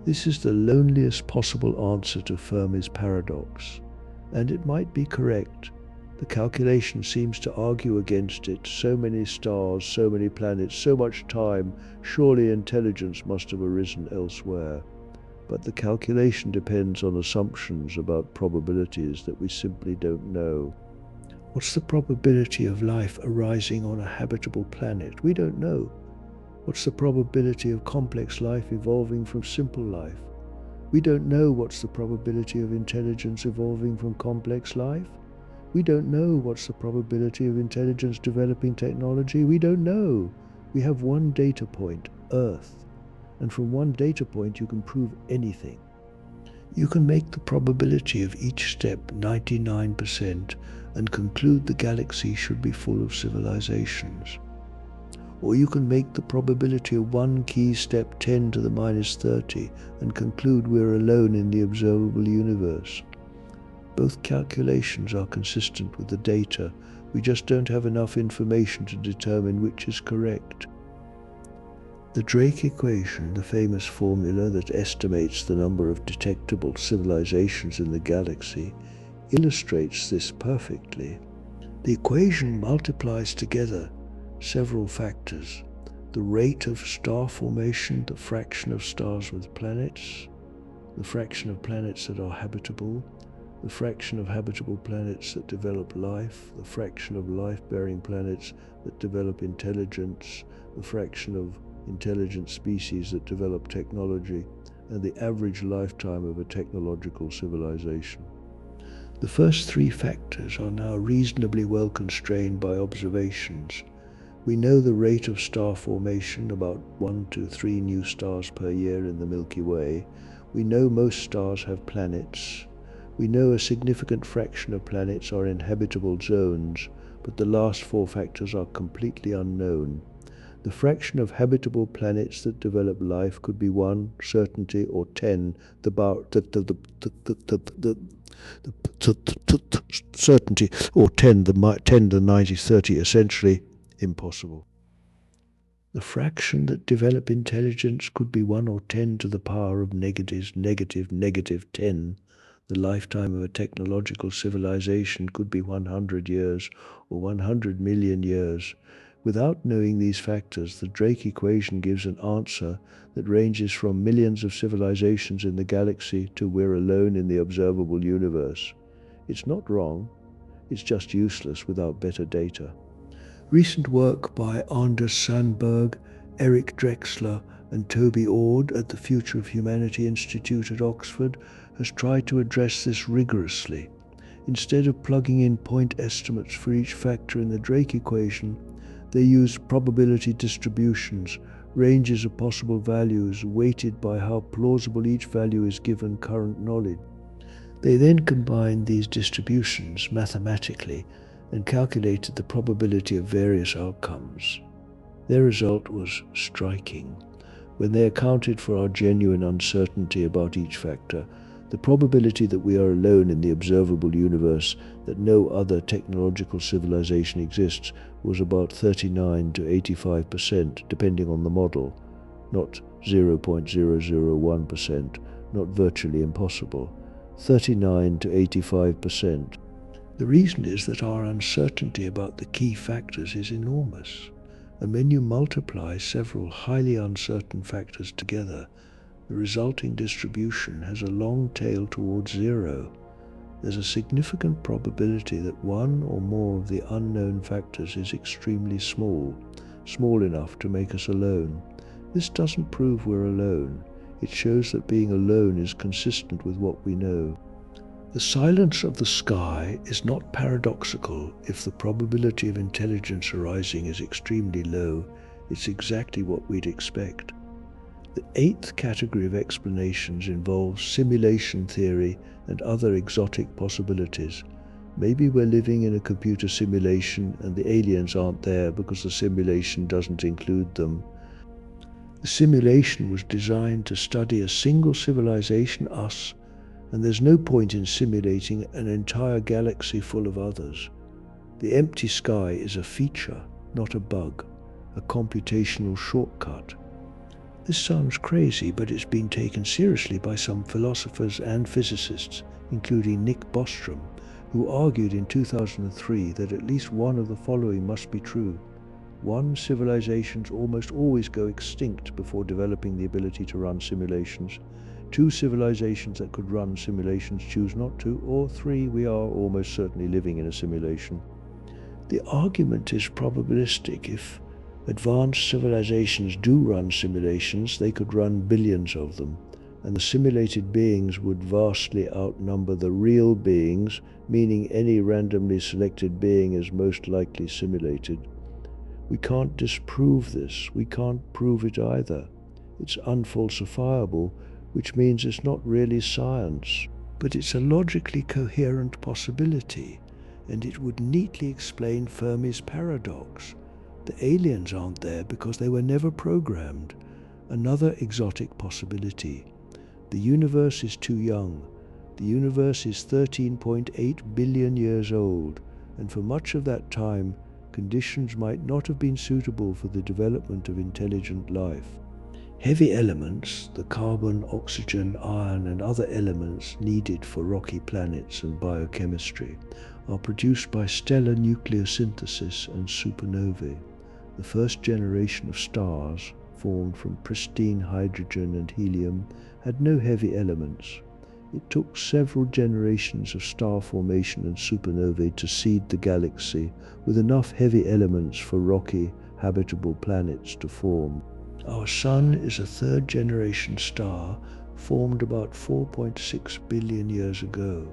This is the loneliest possible answer to Fermi's paradox, and it might be correct. The calculation seems to argue against it. So many stars, so many planets, so much time, surely intelligence must have arisen elsewhere. But the calculation depends on assumptions about probabilities that we simply don't know. What's the probability of life arising on a habitable planet? We don't know. What's the probability of complex life evolving from simple life? We don't know. What's the probability of intelligence evolving from complex life? We don't know. What's the probability of intelligence developing technology? We don't know. We have one data point, Earth. And from one data point you can prove anything. You can make the probability of each step 99% and conclude the galaxy should be full of civilizations. or you can make the probability of one key step 10 to the minus 30 and conclude we're alone in the observable universe. Both calculations are consistent with the data. We just don't have enough information to determine which is correct. The Drake equation, the famous formula that estimates the number of detectable civilizations in the galaxy, illustrates this perfectly. The equation multiplies together several factors: the rate of star formation, the fraction of stars with planets, the fraction of planets that are habitable, the fraction of habitable planets that develop life, the fraction of life-bearing planets that develop intelligence, the fraction of intelligent species that develop technology, and the average lifetime of a technological civilization. The first three factors are now reasonably well constrained by observations. We know the rate of star formation, about 1 to 3 new stars per year in the Milky Way. We know most stars have planets. We know a significant fraction of planets are in habitable zones, but the last four factors are completely unknown. The fraction of habitable planets that develop life could be 1 certainty or 10 certainty, or 10 to 90-30, essentially impossible. The fraction that develop intelligence could be 1 or 10 to the power of negative 10. The lifetime of a technological civilization could be 100 years or 100 million years. Without knowing these factors, the Drake equation gives an answer that ranges from millions of civilizations in the galaxy to we're alone in the observable universe. It's not wrong, it's just useless without better data. Recent work by Anders Sandberg, Eric Drexler, and Toby Ord at the Future of Humanity Institute at Oxford has tried to address this rigorously. Instead of plugging in point estimates for each factor in the Drake equation, they use probability distributions, ranges of possible values weighted by how plausible each value is given current knowledge. They then combined these distributions mathematically and calculated the probability of various outcomes. Their result was striking. When they accounted for our genuine uncertainty about each factor, the probability that we are alone in the observable universe, that no other technological civilization exists, was about 39 to 85%, depending on the model, not 0.001%, not virtually impossible, 39 to 85%. The reason is that our uncertainty about the key factors is enormous, and when you multiply several highly uncertain factors together, the resulting distribution has a long tail towards zero. There's a significant probability that one or more of the unknown factors is extremely small enough to make us alone. This doesn't prove we're alone. It shows that being alone is consistent with what we know. The silence of the sky is not paradoxical if the probability of intelligence arising is extremely low. It's exactly what we'd expect. The eighth category of explanations involves simulation theory and other exotic possibilities. Maybe we're living in a computer simulation and the aliens aren't there because the simulation doesn't include them. The simulation was designed to study a single civilization, us, and there's no point in simulating an entire galaxy full of others. The empty sky is a feature, not a bug, a computational shortcut. This sounds crazy, but it's been taken seriously by some philosophers and physicists, including Nick Bostrom, who argued in 2003 that at least one of the following must be true. 1. Civilizations almost always go extinct before developing the ability to run simulations. 2. Civilizations that could run simulations choose not to. Or 3. We are almost certainly living in a simulation. The argument is probabilistic. If advanced civilizations do run simulations, they could run billions of them, and the simulated beings would vastly outnumber the real beings, meaning any randomly selected being is most likely simulated. We can't disprove this. We can't prove it either. It's unfalsifiable, which means it's not really science, but it's a logically coherent possibility, and it would neatly explain Fermi's paradox. The aliens aren't there because they were never programmed. Another exotic possibility. The universe is too young. The universe is 13.8 billion years old, and for much of that time, conditions might not have been suitable for the development of intelligent life. Heavy elements, the carbon, oxygen, iron, and other elements needed for rocky planets and biochemistry, are produced by stellar nucleosynthesis and supernovae. The first generation of stars, formed from pristine hydrogen and helium, had no heavy elements. It took several generations of star formation and supernovae to seed the galaxy with enough heavy elements for rocky, habitable planets to form. Our Sun is a third-generation star formed about 4.6 billion years ago.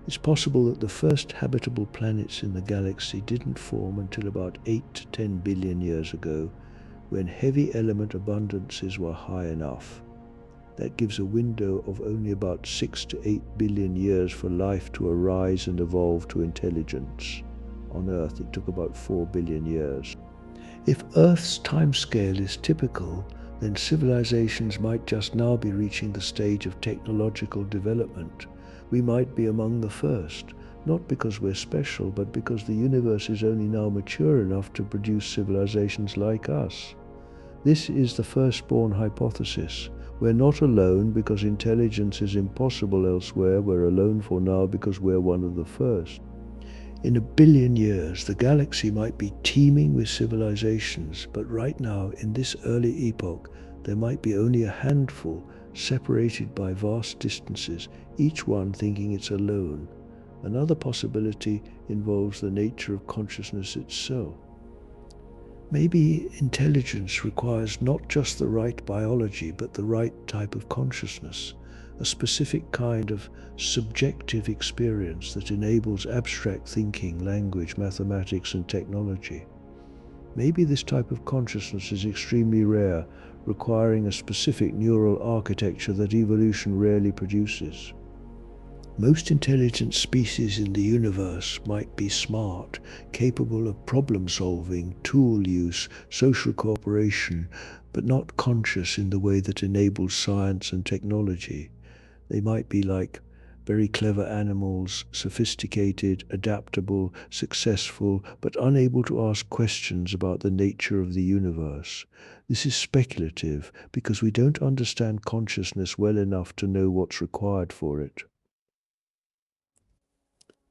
It's possible that the first habitable planets in the galaxy didn't form until about 8 to 10 billion years ago, when heavy element abundances were high enough. That gives a window of only about 6 to 8 billion years for life to arise and evolve to intelligence. On Earth, it took about 4 billion years. If Earth's timescale is typical, then civilizations might just now be reaching the stage of technological development. We might be among the first, not because we're special, but because the universe is only now mature enough to produce civilizations like us. This is the firstborn hypothesis. We're not alone because intelligence is impossible elsewhere. We're alone for now because we're one of the first. In a billion years, the galaxy might be teeming with civilizations, but right now, in this early epoch, there might be only a handful, separated by vast distances, each one thinking it's alone. Another possibility involves the nature of consciousness itself. Maybe intelligence requires not just the right biology, but the right type of consciousness, a specific kind of subjective experience that enables abstract thinking, language, mathematics, and technology. Maybe this type of consciousness is extremely rare, requiring a specific neural architecture that evolution rarely produces. Most intelligent species in the universe might be smart, capable of problem-solving, tool use, social cooperation, but not conscious in the way that enables science and technology. They might be like very clever animals, sophisticated, adaptable, successful, but unable to ask questions about the nature of the universe. This is speculative because we don't understand consciousness well enough to know what's required for it.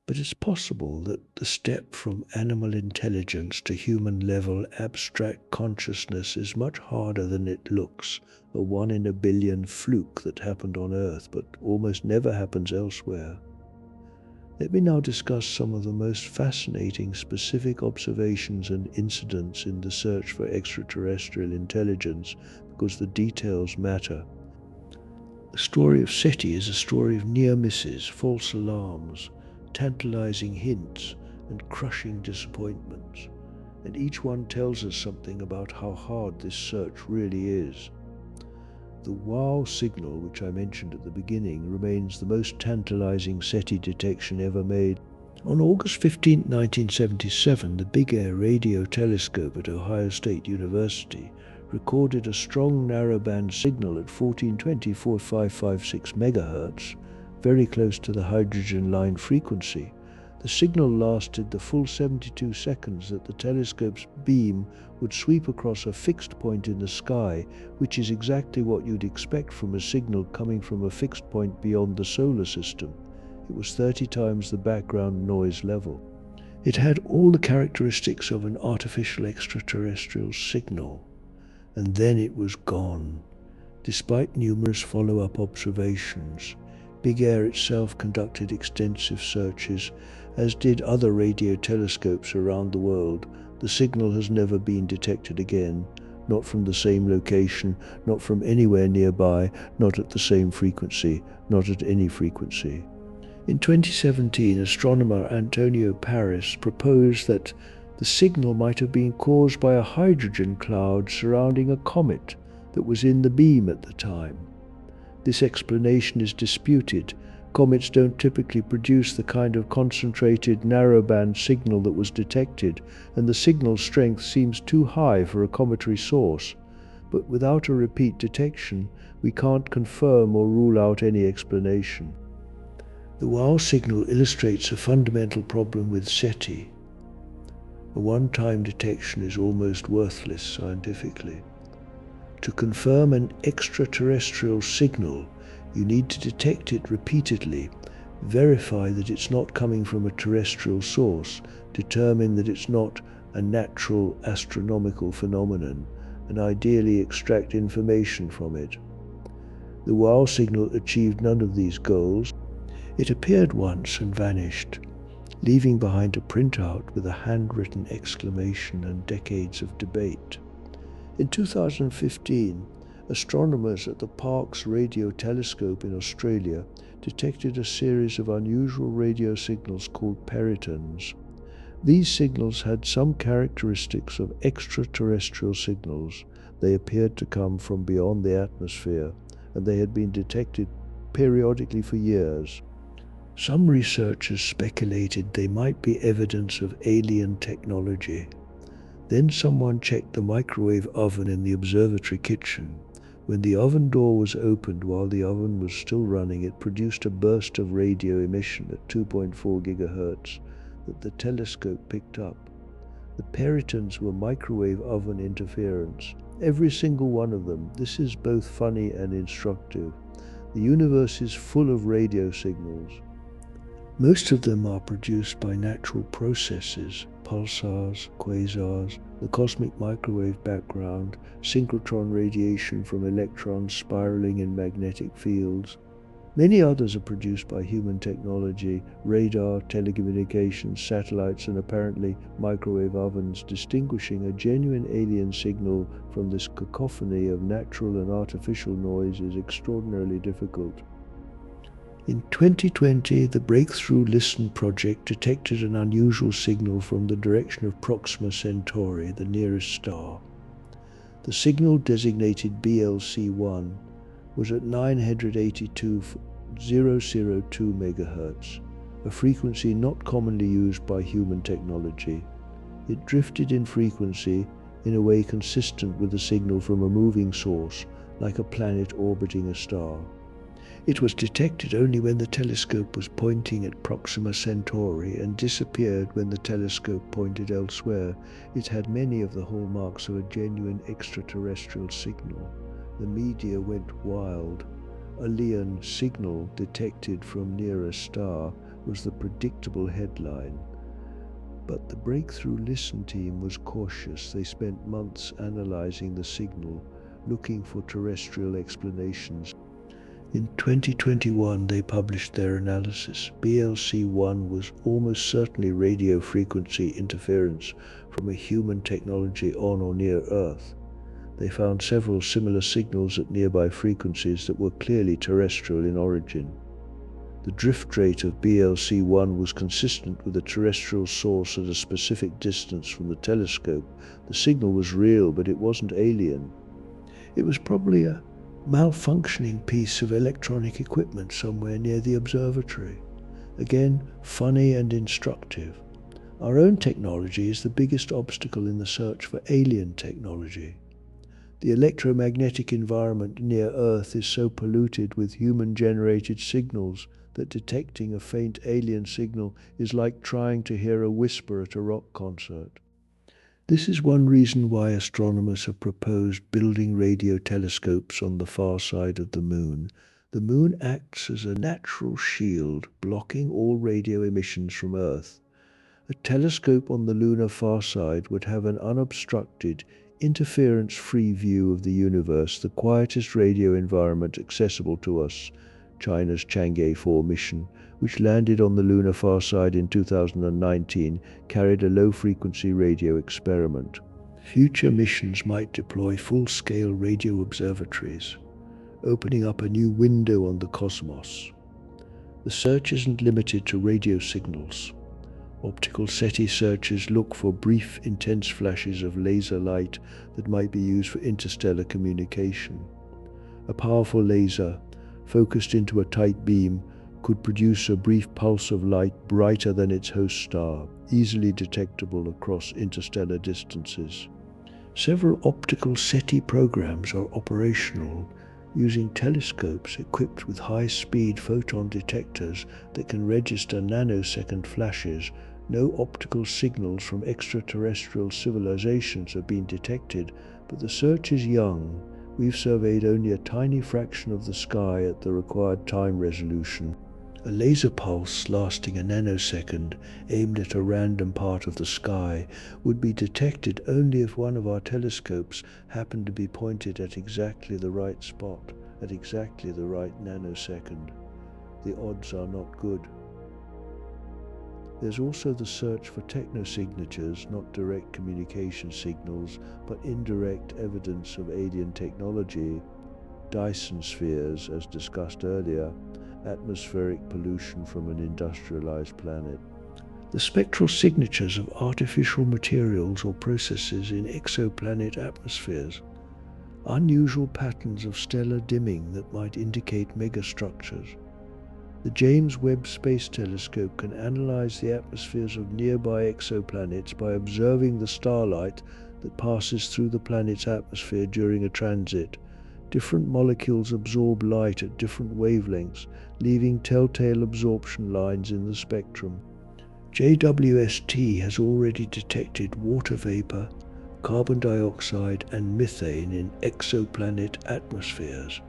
But it's possible that the step from animal intelligence to human-level abstract consciousness is much harder than it looks, a 1 in a billion fluke that happened on Earth but almost never happens elsewhere. Let me now discuss some of the most fascinating specific observations and incidents in the search for extraterrestrial intelligence, because the details matter. The story of SETI is a story of near misses, false alarms, tantalizing hints, and crushing disappointments, and each one tells us something about how hard this search really is. The WOW signal, which I mentioned at the beginning, remains the most tantalizing SETI detection ever made. On August 15, 1977, the Big Air radio telescope at Ohio State University recorded a strong narrowband signal at 1420-4556 MHz, very close to the hydrogen line frequency. The signal lasted the full 72 seconds that the telescope's beam would sweep across a fixed point in the sky, which is exactly what you'd expect from a signal coming from a fixed point beyond the solar system. It was 30 times the background noise level. It had all the characteristics of an artificial extraterrestrial signal. And then it was gone. Despite numerous follow-up observations, Big Air itself conducted extensive searches, as did other radio telescopes around the world. The signal has never been detected again, not from the same location, not from anywhere nearby, not at the same frequency, not at any frequency. In 2017, astronomer Antonio Paris proposed that the signal might have been caused by a hydrogen cloud surrounding a comet that was in the beam at the time. This explanation is disputed, Comets don't typically produce the kind of concentrated narrowband signal that was detected, and the signal strength seems too high for a cometary source. But without a repeat detection, we can't confirm or rule out any explanation. The wow signal illustrates a fundamental problem with SETI. A one-time detection is almost worthless scientifically. To confirm an extraterrestrial signal, you need to detect it repeatedly, verify that it's not coming from a terrestrial source, determine that it's not a natural astronomical phenomenon, and ideally extract information from it. The wow signal achieved none of these goals. It appeared once and vanished, leaving behind a printout with a handwritten exclamation and decades of debate. In 2015, astronomers at the Parkes Radio Telescope in Australia detected a series of unusual radio signals called peritons. These signals had some characteristics of extraterrestrial signals. They appeared to come from beyond the atmosphere, and they had been detected periodically for years. Some researchers speculated they might be evidence of alien technology. Then someone checked the microwave oven in the observatory kitchen. When the oven door was opened while the oven was still running, it produced a burst of radio emission at 2.4 gigahertz that the telescope picked up. The peritons were microwave oven interference. Every single one of them. This is both funny and instructive. The universe is full of radio signals. Most of them are produced by natural processes, pulsars, quasars, the cosmic microwave background, synchrotron radiation from electrons spiraling in magnetic fields. Many others are produced by human technology, radar, telecommunications, satellites, and apparently microwave ovens. Distinguishing a genuine alien signal from this cacophony of natural and artificial noise is extraordinarily difficult. In 2020, the Breakthrough Listen project detected an unusual signal from the direction of Proxima Centauri, the nearest star. The signal, designated BLC1, was at 982,002 MHz, a frequency not commonly used by human technology. It drifted in frequency in a way consistent with the signal from a moving source, like a planet orbiting a star. It was detected only when the telescope was pointing at Proxima Centauri and disappeared when the telescope pointed elsewhere. It had many of the hallmarks of a genuine extraterrestrial signal. The media went wild. Alien signal detected from nearest star was the predictable headline. But the Breakthrough Listen team was cautious. They spent months analyzing the signal, looking for terrestrial explanations. In 2021, they published their analysis. BLC1 was almost certainly radio frequency interference from a human technology on or near Earth. They found several similar signals at nearby frequencies that were clearly terrestrial in origin. The drift rate of BLC1 was consistent with a terrestrial source at a specific distance from the telescope. The signal was real, but it wasn't alien. It was probably a malfunctioning piece of electronic equipment somewhere near the observatory. Again, funny and instructive. Our own technology is the biggest obstacle in the search for alien technology. The electromagnetic environment near Earth is so polluted with human-generated signals that detecting a faint alien signal is like trying to hear a whisper at a rock concert. This is one reason why astronomers have proposed building radio telescopes on the far side of the Moon. The Moon acts as a natural shield, blocking all radio emissions from Earth. A telescope on the lunar far side would have an unobstructed, interference-free view of the universe, the quietest radio environment accessible to us. China's Chang'e 4 mission, which landed on the lunar far side in 2019, carried a low-frequency radio experiment. Future missions might deploy full-scale radio observatories, opening up a new window on the cosmos. The search isn't limited to radio signals. Optical SETI searchers look for brief, intense flashes of laser light that might be used for interstellar communication. A powerful laser, focused into a tight beam, could produce a brief pulse of light brighter than its host star, easily detectable across interstellar distances. Several optical SETI programs are operational, using telescopes equipped with high-speed photon detectors that can register nanosecond flashes. No optical signals from extraterrestrial civilizations have been detected, but the search is young. We've surveyed only a tiny fraction of the sky at the required time resolution. A laser pulse lasting a nanosecond, aimed at a random part of the sky, would be detected only if one of our telescopes happened to be pointed at exactly the right spot, at exactly the right nanosecond. The odds are not good. There's also the search for technosignatures, not direct communication signals, but indirect evidence of alien technology, Dyson spheres, as discussed earlier, atmospheric pollution from an industrialized planet. The spectral signatures of artificial materials or processes in exoplanet atmospheres, unusual patterns of stellar dimming that might indicate megastructures. The James Webb Space Telescope can analyze the atmospheres of nearby exoplanets by observing the starlight that passes through the planet's atmosphere during a transit. Different molecules absorb light at different wavelengths, leaving telltale absorption lines in the spectrum. JWST has already detected water vapor, carbon dioxide, and methane in exoplanet atmospheres.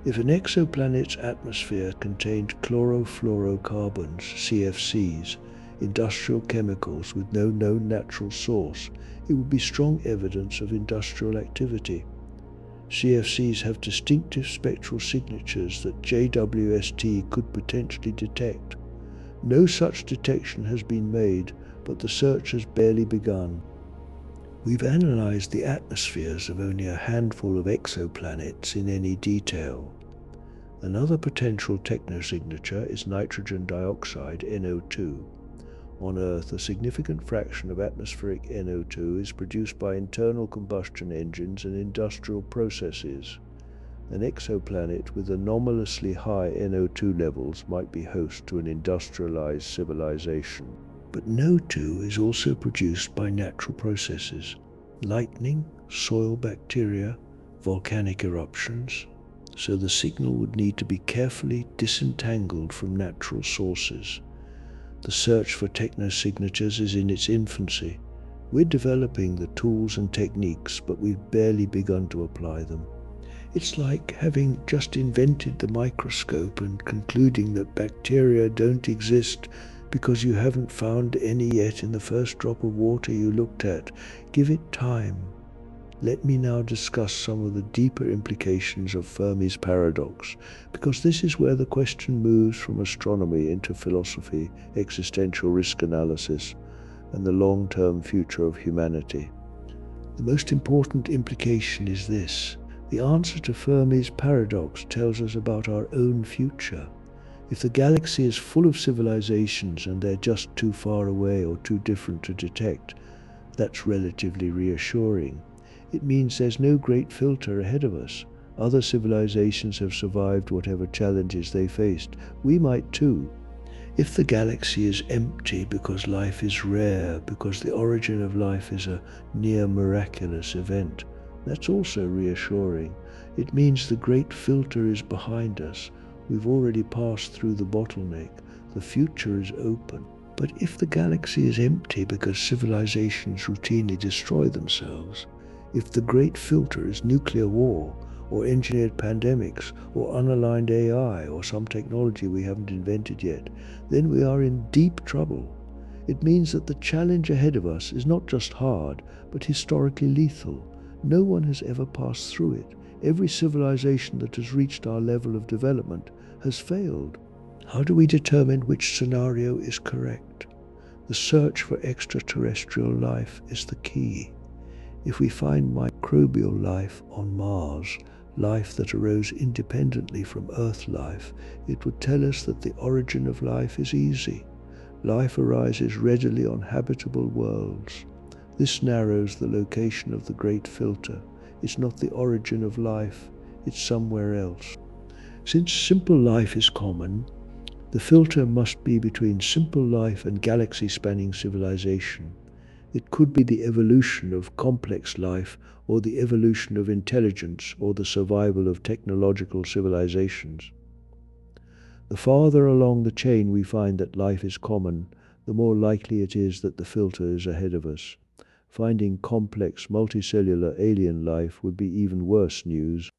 If an exoplanet's atmosphere contained chlorofluorocarbons, CFCs, industrial chemicals with no known natural source, it would be strong evidence of industrial activity. CFCs have distinctive spectral signatures that JWST could potentially detect. No such detection has been made, but the search has barely begun. We've analyzed the atmospheres of only a handful of exoplanets in any detail. Another potential technosignature is nitrogen dioxide, NO2. On Earth, a significant fraction of atmospheric NO2 is produced by internal combustion engines and industrial processes. An exoplanet with anomalously high NO2 levels might be host to an industrialized civilization. But NO2 is also produced by natural processes: lightning, soil bacteria, volcanic eruptions. So the signal would need to be carefully disentangled from natural sources. The search for technosignatures is in its infancy. We're developing the tools and techniques, but we've barely begun to apply them. It's like having just invented the microscope and concluding that bacteria don't exist because you haven't found any yet in the first drop of water you looked at. Give it time. Let me now discuss some of the deeper implications of Fermi's paradox, because this is where the question moves from astronomy into philosophy, existential risk analysis, and the long-term future of humanity. The most important implication is this: the answer to Fermi's paradox tells us about our own future. If the galaxy is full of civilizations and they're just too far away or too different to detect, that's relatively reassuring. It means there's no great filter ahead of us. Other civilizations have survived whatever challenges they faced. We might too. If the galaxy is empty because life is rare, because the origin of life is a near miraculous event, that's also reassuring. It means the great filter is behind us. We've already passed through the bottleneck. The future is open. But if the galaxy is empty because civilizations routinely destroy themselves, if the great filter is nuclear war, or engineered pandemics, or unaligned AI, or some technology we haven't invented yet, then we are in deep trouble. It means that the challenge ahead of us is not just hard, but historically lethal. No one has ever passed through it. Every civilization that has reached our level of development has failed. How do we determine which scenario is correct? The search for extraterrestrial life is the key. If we find microbial life on Mars, life that arose independently from Earth life, it would tell us that the origin of life is easy. Life arises readily on habitable worlds. This narrows the location of the great filter. It's not the origin of life, it's somewhere else. Since simple life is common, The filter must be between simple life and galaxy-spanning civilization. It could be the evolution of complex life, or the evolution of intelligence, or the survival of technological civilizations. The farther along the chain we find that life is common, the more likely it is that the filter is ahead of us. Finding complex multicellular alien life would be even worse news.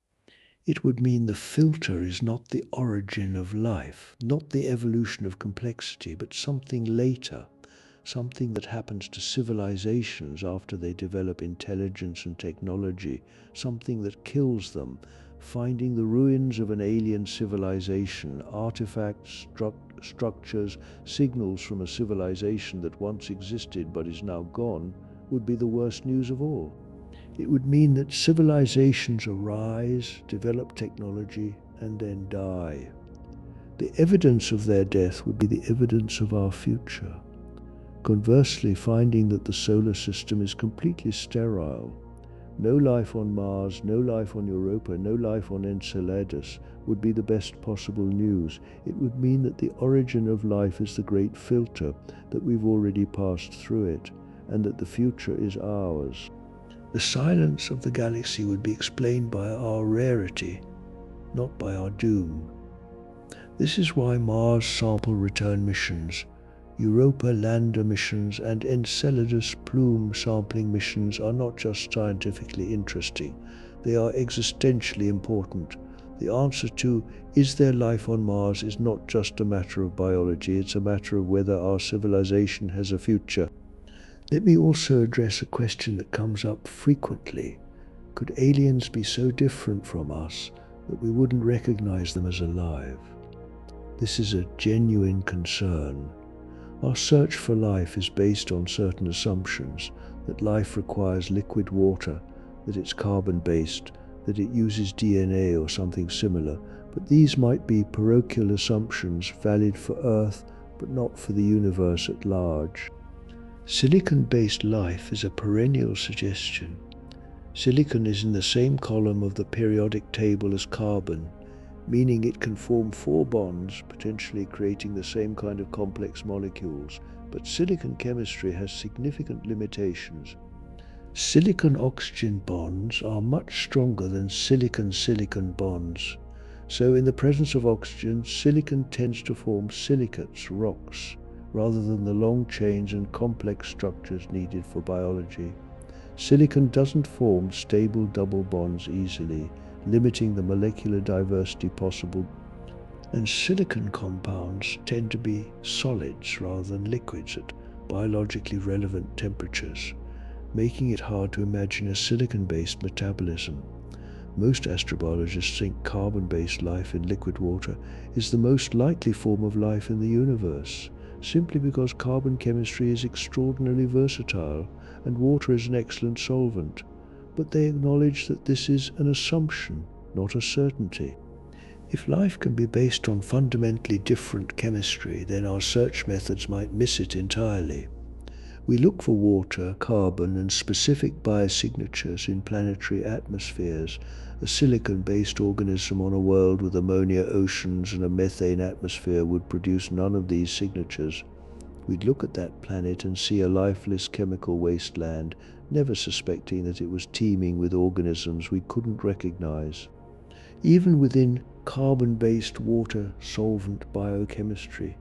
It would mean the filter is not the origin of life, not the evolution of complexity, but something later, something that happens to civilizations after they develop intelligence and technology, something that kills them. Finding the ruins of an alien civilization, artifacts, structures, signals from a civilization that once existed but is now gone, would be the worst news of all. It would mean that civilizations arise, develop technology, and then die. The evidence of their death would be the evidence of our future. Conversely, finding that the solar system is completely sterile, no life on Mars, no life on Europa, no life on Enceladus, would be the best possible news. It would mean that the origin of life is the great filter, that we've already passed through it, and that the future is ours. The silence of the galaxy would be explained by our rarity, not by our doom. This is why Mars sample return missions, Europa lander missions, and Enceladus plume sampling missions are not just scientifically interesting, they are existentially important. The answer to, is there life on Mars, is not just a matter of biology, it's a matter of whether our civilization has a future. Let me also address a question that comes up frequently. Could aliens be so different from us that we wouldn't recognize them as alive? This is a genuine concern. Our search for life is based on certain assumptions, that life requires liquid water, that it's carbon-based, that it uses DNA or something similar, but these might be parochial assumptions valid for Earth, but not for the universe at large. Silicon-based life is a perennial suggestion. Silicon is in the same column of the periodic table as carbon, meaning it can form 4 bonds, potentially creating the same kind of complex molecules, but silicon chemistry has significant limitations. Silicon-oxygen bonds are much stronger than silicon-silicon bonds. So in the presence of oxygen, silicon tends to form silicates, rocks, rather than the long chains and complex structures needed for biology. Silicon doesn't form stable double bonds easily, limiting the molecular diversity possible, and silicon compounds tend to be solids rather than liquids at biologically relevant temperatures, making it hard to imagine a silicon-based metabolism. Most astrobiologists think carbon-based life in liquid water is the most likely form of life in the universe, simply because carbon chemistry is extraordinarily versatile and water is an excellent solvent. But they acknowledge that this is an assumption, not a certainty. If life can be based on fundamentally different chemistry, then our search methods might miss it entirely. We look for water, carbon, and specific biosignatures in planetary atmospheres. A silicon-based organism on a world with ammonia oceans and a methane atmosphere would produce none of these signatures. We'd look at that planet and see a lifeless chemical wasteland, never suspecting that it was teeming with organisms we couldn't recognize. Even within carbon-based water solvent biochemistry,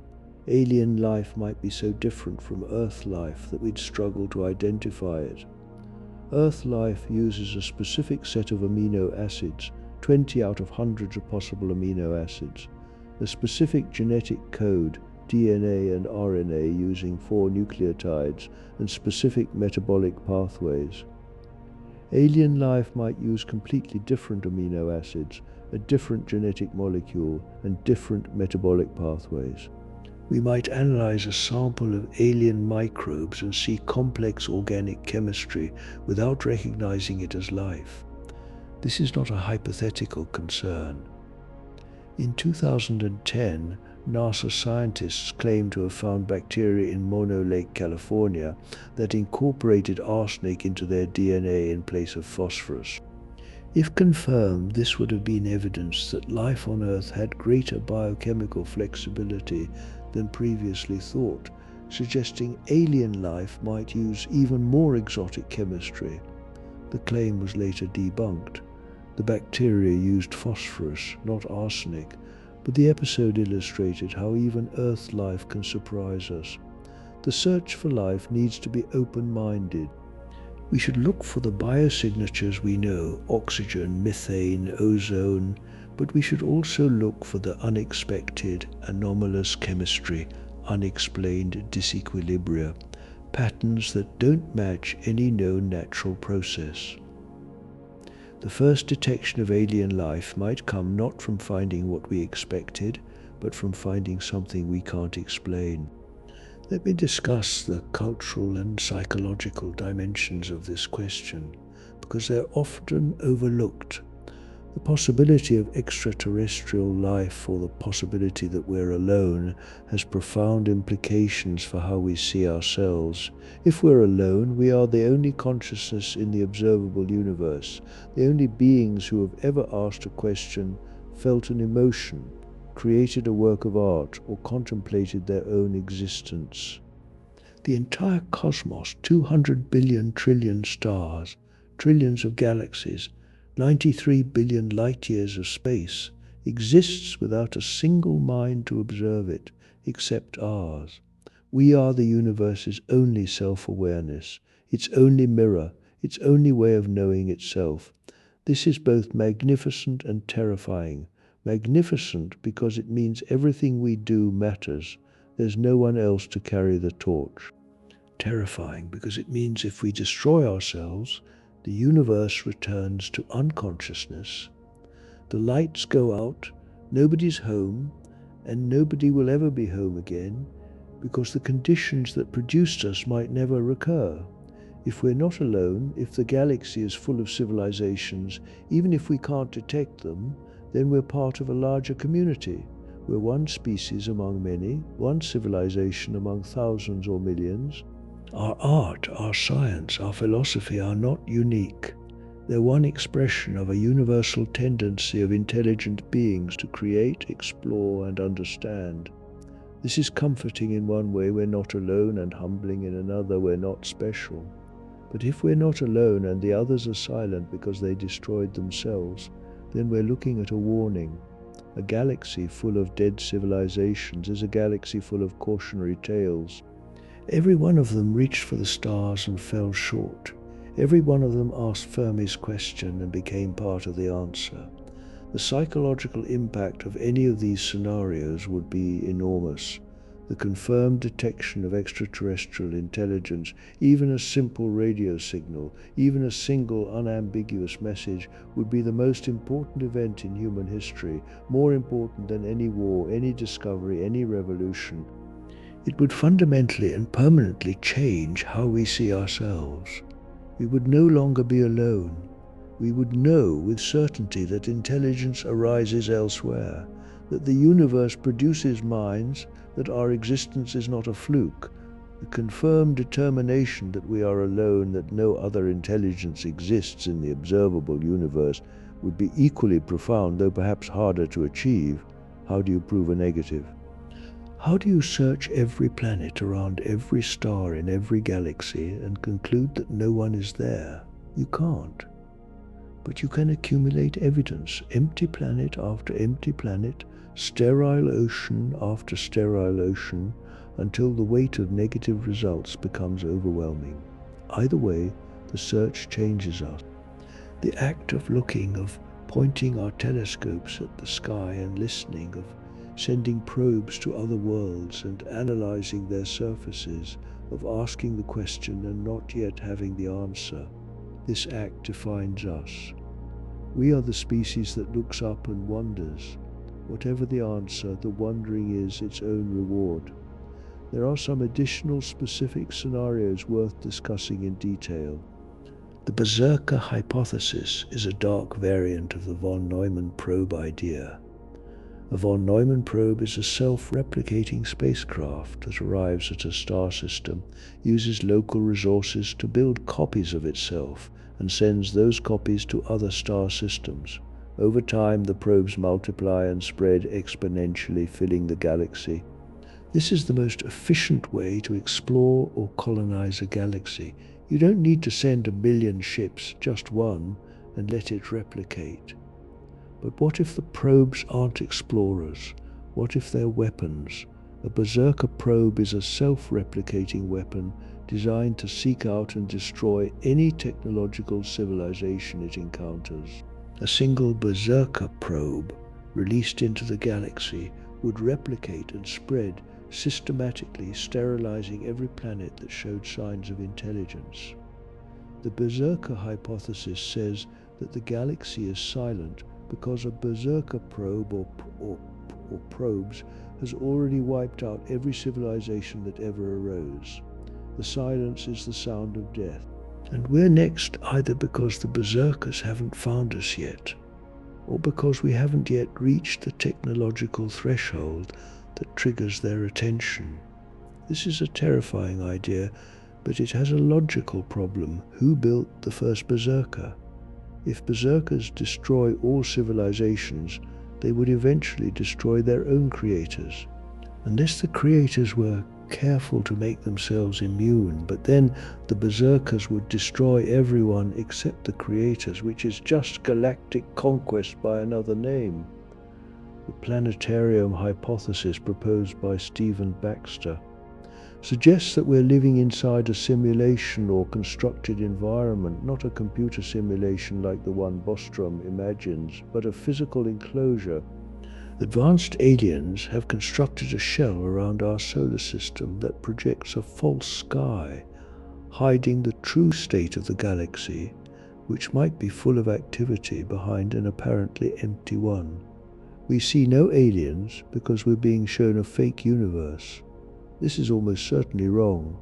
alien life might be so different from Earth life that we'd struggle to identify it. Earth life uses a specific set of amino acids, 20 out of hundreds of possible amino acids, a specific genetic code, DNA and RNA using 4 nucleotides, and specific metabolic pathways. Alien life might use completely different amino acids, a different genetic molecule, and different metabolic pathways. We might analyze a sample of alien microbes and see complex organic chemistry without recognizing it as life. This is not a hypothetical concern. In 2010, NASA scientists claimed to have found bacteria in Mono Lake, California, that incorporated arsenic into their DNA in place of phosphorus. If confirmed, this would have been evidence that life on Earth had greater biochemical flexibility than previously thought, suggesting alien life might use even more exotic chemistry. The claim was later debunked. The bacteria used phosphorus, not arsenic, but the episode illustrated how even Earth life can surprise us. The search for life needs to be open-minded. We should look for the biosignatures we know, oxygen, methane, ozone, but we should also look for the unexpected, anomalous chemistry, unexplained disequilibria, patterns that don't match any known natural process. The first detection of alien life might come not from finding what we expected, but from finding something we can't explain. Let me discuss the cultural and psychological dimensions of this question, because they're often overlooked. The possibility of extraterrestrial life, or the possibility that we're alone, has profound implications for how we see ourselves. If we're alone, we are the only consciousness in the observable universe, the only beings who have ever asked a question, felt an emotion, created a work of art, or contemplated their own existence. The entire cosmos, 200 billion trillion stars, trillions of galaxies, 93 billion light-years of space, exists without a single mind to observe it, except ours. We are the universe's only self-awareness, its only mirror, its only way of knowing itself. This is both magnificent and terrifying. Magnificent because it means everything we do matters. There's no one else to carry the torch. Terrifying because it means if we destroy ourselves, the universe returns to unconsciousness. The lights go out, nobody's home, and nobody will ever be home again, because the conditions that produced us might never recur. If we're not alone, if the galaxy is full of civilizations, even if we can't detect them, then we're part of a larger community. We're one species among many, one civilization among thousands or millions. Our art, our science, our philosophy are not unique. They're one expression of a universal tendency of intelligent beings to create, explore, and understand. This is comforting in one way, we're not alone, and humbling in another, we're not special. But if we're not alone and the others are silent because they destroyed themselves, then we're looking at a warning. A galaxy full of dead civilizations is a galaxy full of cautionary tales. Every one of them reached for the stars and fell short. Every one of them asked Fermi's question and became part of the answer. The psychological impact of any of these scenarios would be enormous. The confirmed detection of extraterrestrial intelligence, even a simple radio signal, even a single unambiguous message, would be the most important event in human history, more important than any war, any discovery, any revolution. It would fundamentally and permanently change how we see ourselves. We would no longer be alone. We would know with certainty that intelligence arises elsewhere, that the universe produces minds, that our existence is not a fluke. The confirmed determination that we are alone, that no other intelligence exists in the observable universe, would be equally profound, though perhaps harder to achieve. How do you prove a negative? How do you search every planet around every star in every galaxy and conclude that no one is there? You can't. But you can accumulate evidence, empty planet after empty planet, sterile ocean after sterile ocean, until the weight of negative results becomes overwhelming. Either way, the search changes us. The act of looking, of pointing our telescopes at the sky and listening, of sending probes to other worlds and analyzing their surfaces, of asking the question and not yet having the answer. This act defines us. We are the species that looks up and wonders. Whatever the answer, the wondering is its own reward. There are some additional specific scenarios worth discussing in detail. The Berserker hypothesis is a dark variant of the von Neumann probe idea. A von Neumann probe is a self-replicating spacecraft that arrives at a star system, uses local resources to build copies of itself, and sends those copies to other star systems. Over time, the probes multiply and spread exponentially, filling the galaxy. This is the most efficient way to explore or colonize a galaxy. You don't need to send 1,000,000 ships, just one, and let it replicate. But what if the probes aren't explorers? What if they're weapons? A berserker probe is a self-replicating weapon designed to seek out and destroy any technological civilization it encounters. A single berserker probe released into the galaxy would replicate and spread, systematically sterilizing every planet that showed signs of intelligence. The berserker hypothesis says that the galaxy is silent because a berserker probe or probes has already wiped out every civilization that ever arose. The silence is the sound of death. And we're next either because the berserkers haven't found us yet, or because we haven't yet reached the technological threshold that triggers their attention. This is a terrifying idea, but it has a logical problem. Who built the first berserker? If berserkers destroy all civilizations, they would eventually destroy their own creators. Unless the creators were careful to make themselves immune, but then the berserkers would destroy everyone except the creators, which is just galactic conquest by another name. The planetarium hypothesis proposed by Stephen Baxter suggests that we're living inside a simulation or constructed environment, not a computer simulation like the one Bostrom imagines, but a physical enclosure. Advanced aliens have constructed a shell around our solar system that projects a false sky, hiding the true state of the galaxy, which might be full of activity behind an apparently empty one. We see no aliens because we're being shown a fake universe. This is almost certainly wrong.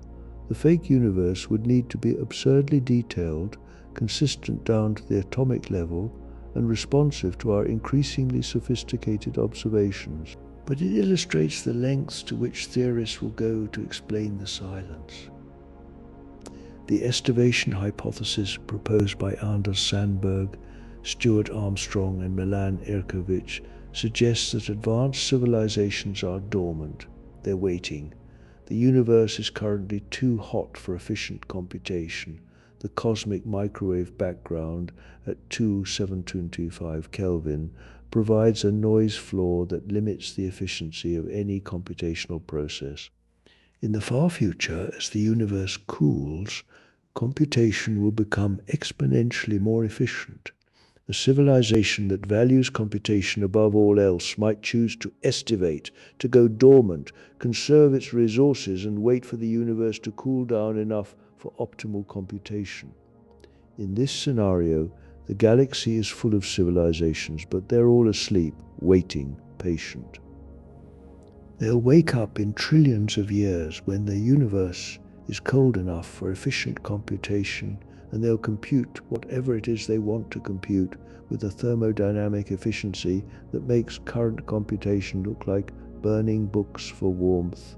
The fake universe would need to be absurdly detailed, consistent down to the atomic level, and responsive to our increasingly sophisticated observations. But it illustrates the lengths to which theorists will go to explain the silence. The estivation hypothesis proposed by Anders Sandberg, Stuart Armstrong, and Milan Erkovich suggests that advanced civilizations are dormant. They're waiting. The universe is currently too hot for efficient computation. The cosmic microwave background at 2.725 Kelvin provides a noise floor that limits the efficiency of any computational process. In the far future, as the universe cools, computation will become exponentially more efficient. A civilization that values computation above all else might choose to estivate, to go dormant, conserve its resources, and wait for the universe to cool down enough for optimal computation. In this scenario, the galaxy is full of civilizations, but they're all asleep, waiting, patient. They'll wake up in trillions of years when the universe is cold enough for efficient computation, and they'll compute whatever it is they want to compute with a thermodynamic efficiency that makes current computation look like burning books for warmth.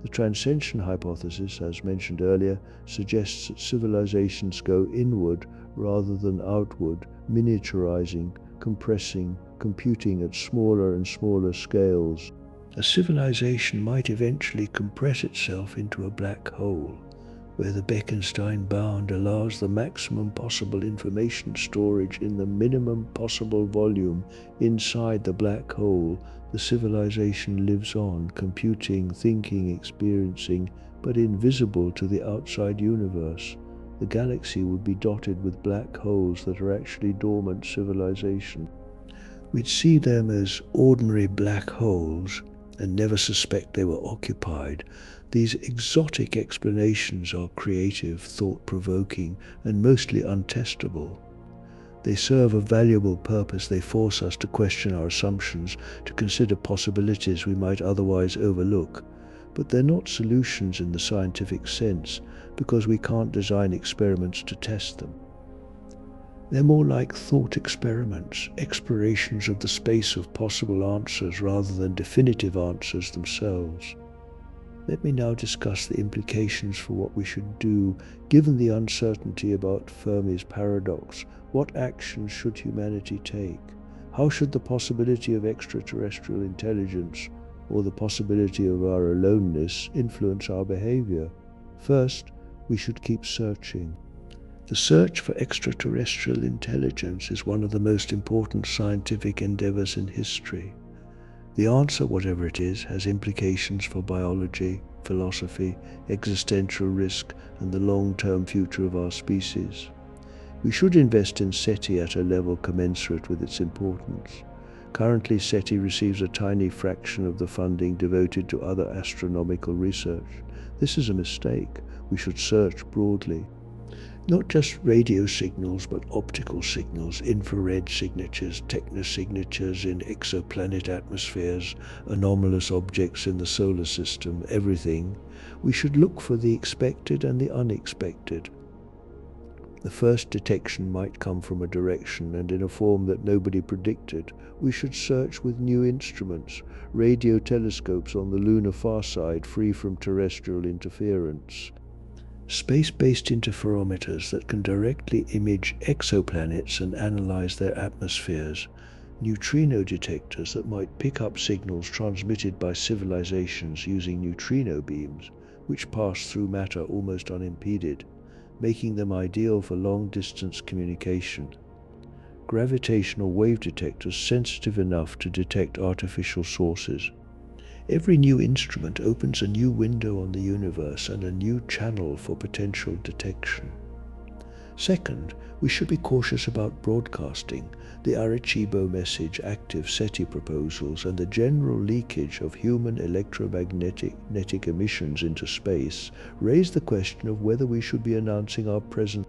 The transcension hypothesis, as mentioned earlier, suggests that civilizations go inward rather than outward, miniaturizing, compressing, computing at smaller and smaller scales. A civilization might eventually compress itself into a black hole, where the Bekenstein bound allows the maximum possible information storage in the minimum possible volume. Inside the black hole, the civilization lives on, computing, thinking, experiencing, but invisible to the outside universe. The galaxy would be dotted with black holes that are actually dormant civilizations. We'd see them as ordinary black holes and never suspect they were occupied. These exotic explanations are creative, thought-provoking, and mostly untestable. They serve a valuable purpose. They force us to question our assumptions, to consider possibilities we might otherwise overlook. But they're not solutions in the scientific sense, because we can't design experiments to test them. They're more like thought experiments, explorations of the space of possible answers rather than definitive answers themselves. Let me now discuss the implications for what we should do, given the uncertainty about Fermi's paradox. What actions should humanity take? How should the possibility of extraterrestrial intelligence, or the possibility of our aloneness, influence our behavior? First, we should keep searching. The search for extraterrestrial intelligence is one of the most important scientific endeavors in history. The answer, whatever it is, has implications for biology, philosophy, existential risk, and the long-term future of our species. We should invest in SETI at a level commensurate with its importance. Currently, SETI receives a tiny fraction of the funding devoted to other astronomical research. This is a mistake. We should search broadly. Not just radio signals, but optical signals, infrared signatures, technosignatures in exoplanet atmospheres, anomalous objects in the solar system, everything. We should look for the expected and the unexpected. The first detection might come from a direction and in a form that nobody predicted. We should search with new instruments, radio telescopes on the lunar far side free from terrestrial interference, space-based interferometers that can directly image exoplanets and analyze their atmospheres, neutrino detectors that might pick up signals transmitted by civilizations using neutrino beams, which pass through matter almost unimpeded, making them ideal for long-distance communication. Gravitational wave detectors sensitive enough to detect artificial sources. Every new instrument opens a new window on the universe and a new channel for potential detection. Second, we should be cautious about broadcasting. The Arecibo message, active SETI proposals, and the general leakage of human electromagnetic emissions into space raise the question of whether we should be announcing our presence.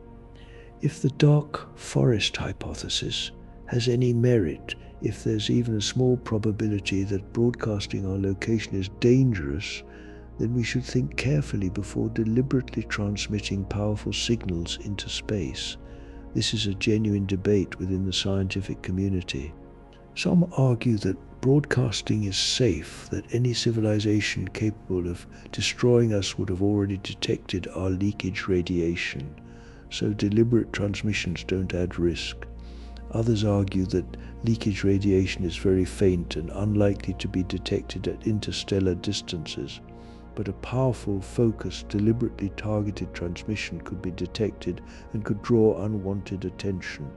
If the dark forest hypothesis has any merit, if there's even a small probability that broadcasting our location is dangerous, then we should think carefully before deliberately transmitting powerful signals into space. This is a genuine debate within the scientific community. Some argue that broadcasting is safe, that any civilization capable of destroying us would have already detected our leakage radiation, so deliberate transmissions don't add risk. Others argue that leakage radiation is very faint and unlikely to be detected at interstellar distances, but a powerful, focused, deliberately targeted transmission could be detected and could draw unwanted attention.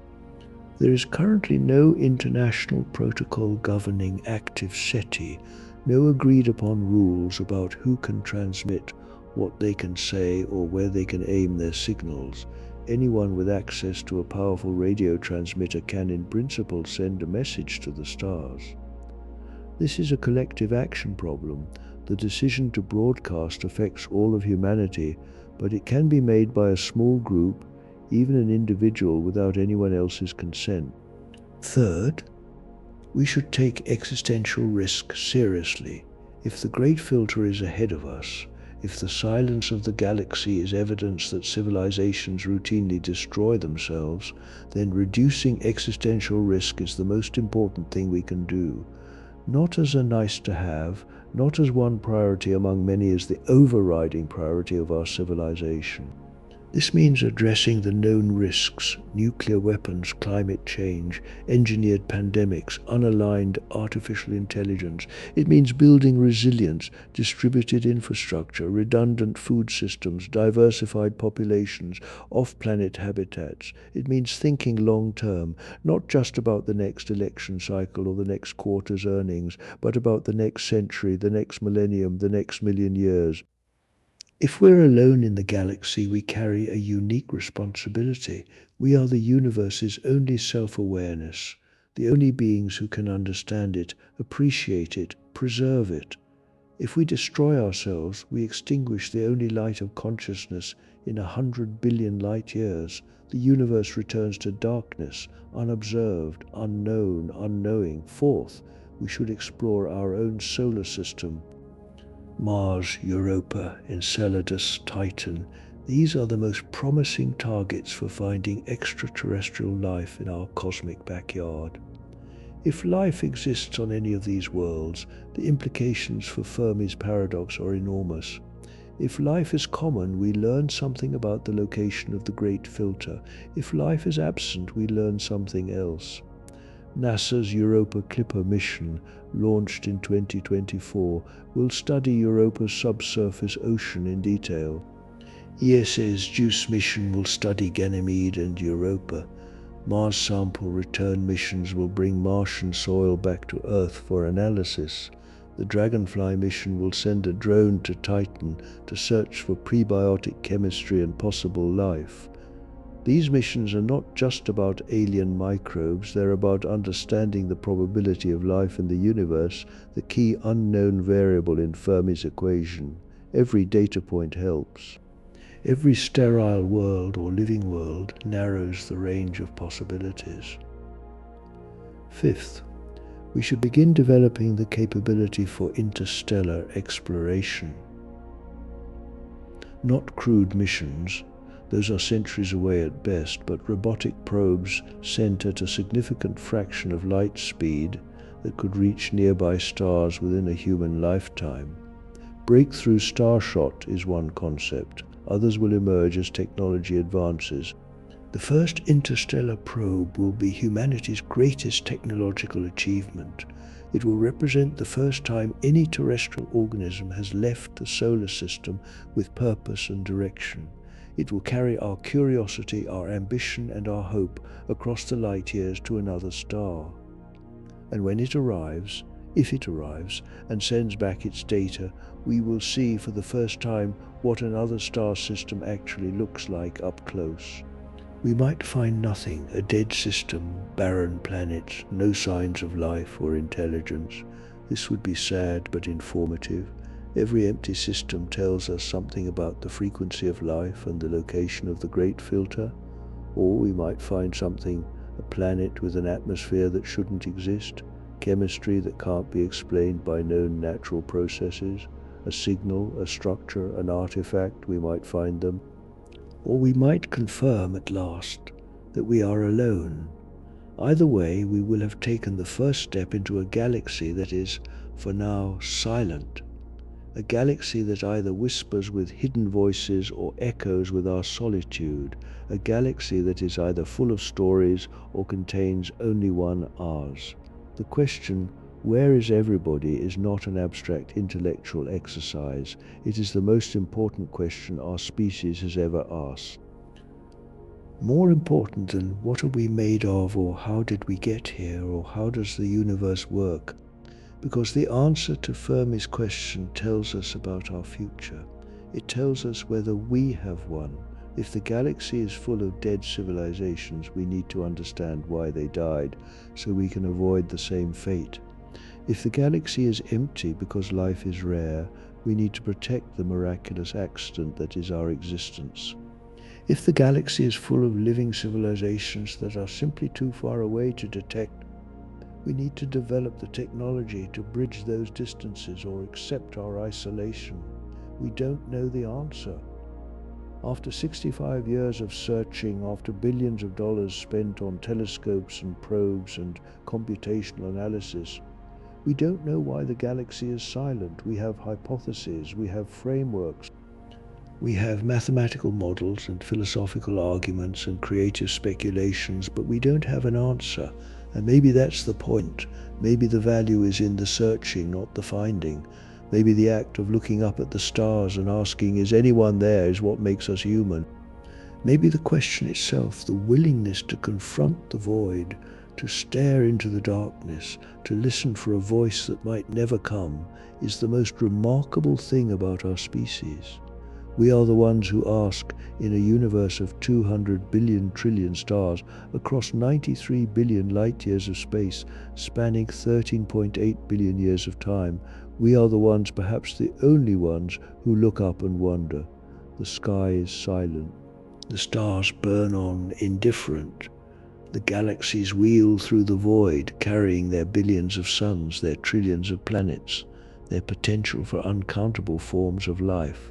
There is currently no international protocol governing active SETI, no agreed upon rules about who can transmit, what they can say, or where they can aim their signals. Anyone with access to a powerful radio transmitter can in principle send a message to the stars. This is a collective action problem. The decision to broadcast affects all of humanity, but it can be made by a small group, even an individual, without anyone else's consent. Third, we should take existential risk seriously. If the great filter is ahead of us, if the silence of the galaxy is evidence that civilizations routinely destroy themselves, then reducing existential risk is the most important thing we can do. Not as a nice to have, not as one priority among many, as the overriding priority of our civilization. This means addressing the known risks: nuclear weapons, climate change, engineered pandemics, unaligned artificial intelligence. It means building resilience, distributed infrastructure, redundant food systems, diversified populations, off-planet habitats. It means thinking long-term, not just about the next election cycle or the next quarter's earnings, but about the next century, the next millennium, the next million years. If we're alone in the galaxy, we carry a unique responsibility. We are the universe's only self-awareness, the only beings who can understand it, appreciate it, preserve it. If we destroy ourselves, we extinguish the only light of consciousness in 100 billion light years. The universe returns to darkness, unobserved, unknown, unknowing. Fourth, we should explore our own solar system. Mars, Europa, Enceladus, Titan. These are the most promising targets for finding extraterrestrial life in our cosmic backyard. If life exists on any of these worlds, the implications for Fermi's paradox are enormous. If life is common, we learn something about the location of the Great Filter. If life is absent, we learn something else. NASA's Europa Clipper mission, launched in 2024, will study Europa's subsurface ocean in detail. ESA's JUICE mission will study Ganymede and Europa. Mars sample return missions will bring Martian soil back to Earth for analysis. The Dragonfly mission will send a drone to Titan to search for prebiotic chemistry and possible life. These missions are not just about alien microbes, they're about understanding the probability of life in the universe, the key unknown variable in Fermi's equation. Every data point helps. Every sterile world or living world narrows the range of possibilities. Fifth, we should begin developing the capability for interstellar exploration. Not crewed missions, those are centuries away at best, but robotic probes sent at a significant fraction of light speed that could reach nearby stars within a human lifetime. Breakthrough starshot is one concept. Others will emerge as technology advances. The first interstellar probe will be humanity's greatest technological achievement. It will represent the first time any terrestrial organism has left the solar system with purpose and direction. It will carry our curiosity, our ambition, and our hope across the light years to another star. And when it arrives, if it arrives, and sends back its data, we will see for the first time what another star system actually looks like up close. We might find nothing, a dead system, barren planets, no signs of life or intelligence. This would be sad but informative. Every empty system tells us something about the frequency of life and the location of the Great Filter. Or we might find something, a planet with an atmosphere that shouldn't exist, chemistry that can't be explained by known natural processes, a signal, a structure, an artifact, we might find them. Or we might confirm at last that we are alone. Either way, we will have taken the first step into a galaxy that is, for now, silent. A galaxy that either whispers with hidden voices or echoes with our solitude. A galaxy that is either full of stories or contains only one ours. The question, where is everybody, is not an abstract intellectual exercise. It is the most important question our species has ever asked. More important than what are we made of, or how did we get here, or how does the universe work? Because the answer to Fermi's question tells us about our future. It tells us whether we have one. If the galaxy is full of dead civilizations, we need to understand why they died, so we can avoid the same fate. If the galaxy is empty because life is rare, we need to protect the miraculous accident that is our existence. If the galaxy is full of living civilizations that are simply too far away to detect, we need to develop the technology to bridge those distances or accept our isolation. We don't know the answer. After 65 years of searching, after billions of dollars spent on telescopes and probes and computational analysis, we don't know why the galaxy is silent. We have hypotheses, we have frameworks, we have mathematical models and philosophical arguments and creative speculations, but we don't have an answer. And maybe that's the point. Maybe the value is in the searching, not the finding. Maybe the act of looking up at the stars and asking, is anyone there, is what makes us human. Maybe the question itself, the willingness to confront the void, to stare into the darkness, to listen for a voice that might never come, is the most remarkable thing about our species. We are the ones who ask, in a universe of 200 billion trillion stars, across 93 billion light-years of space, spanning 13.8 billion years of time, we are the ones, perhaps the only ones, who look up and wonder. The sky is silent. The stars burn on, indifferent. The galaxies wheel through the void, carrying their billions of suns, their trillions of planets, their potential for uncountable forms of life.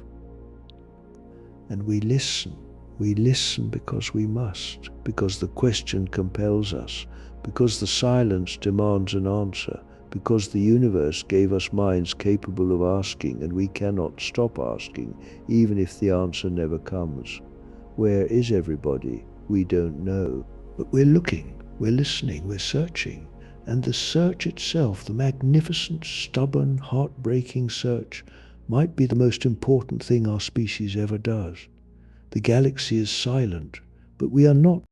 And we listen. We listen because we must, because the question compels us, because the silence demands an answer, because the universe gave us minds capable of asking, and we cannot stop asking, even if the answer never comes. Where is everybody? We don't know. But we're looking, we're listening, we're searching. And the search itself, the magnificent, stubborn, heartbreaking search, might be the most important thing our species ever does. The galaxy is silent, but we are not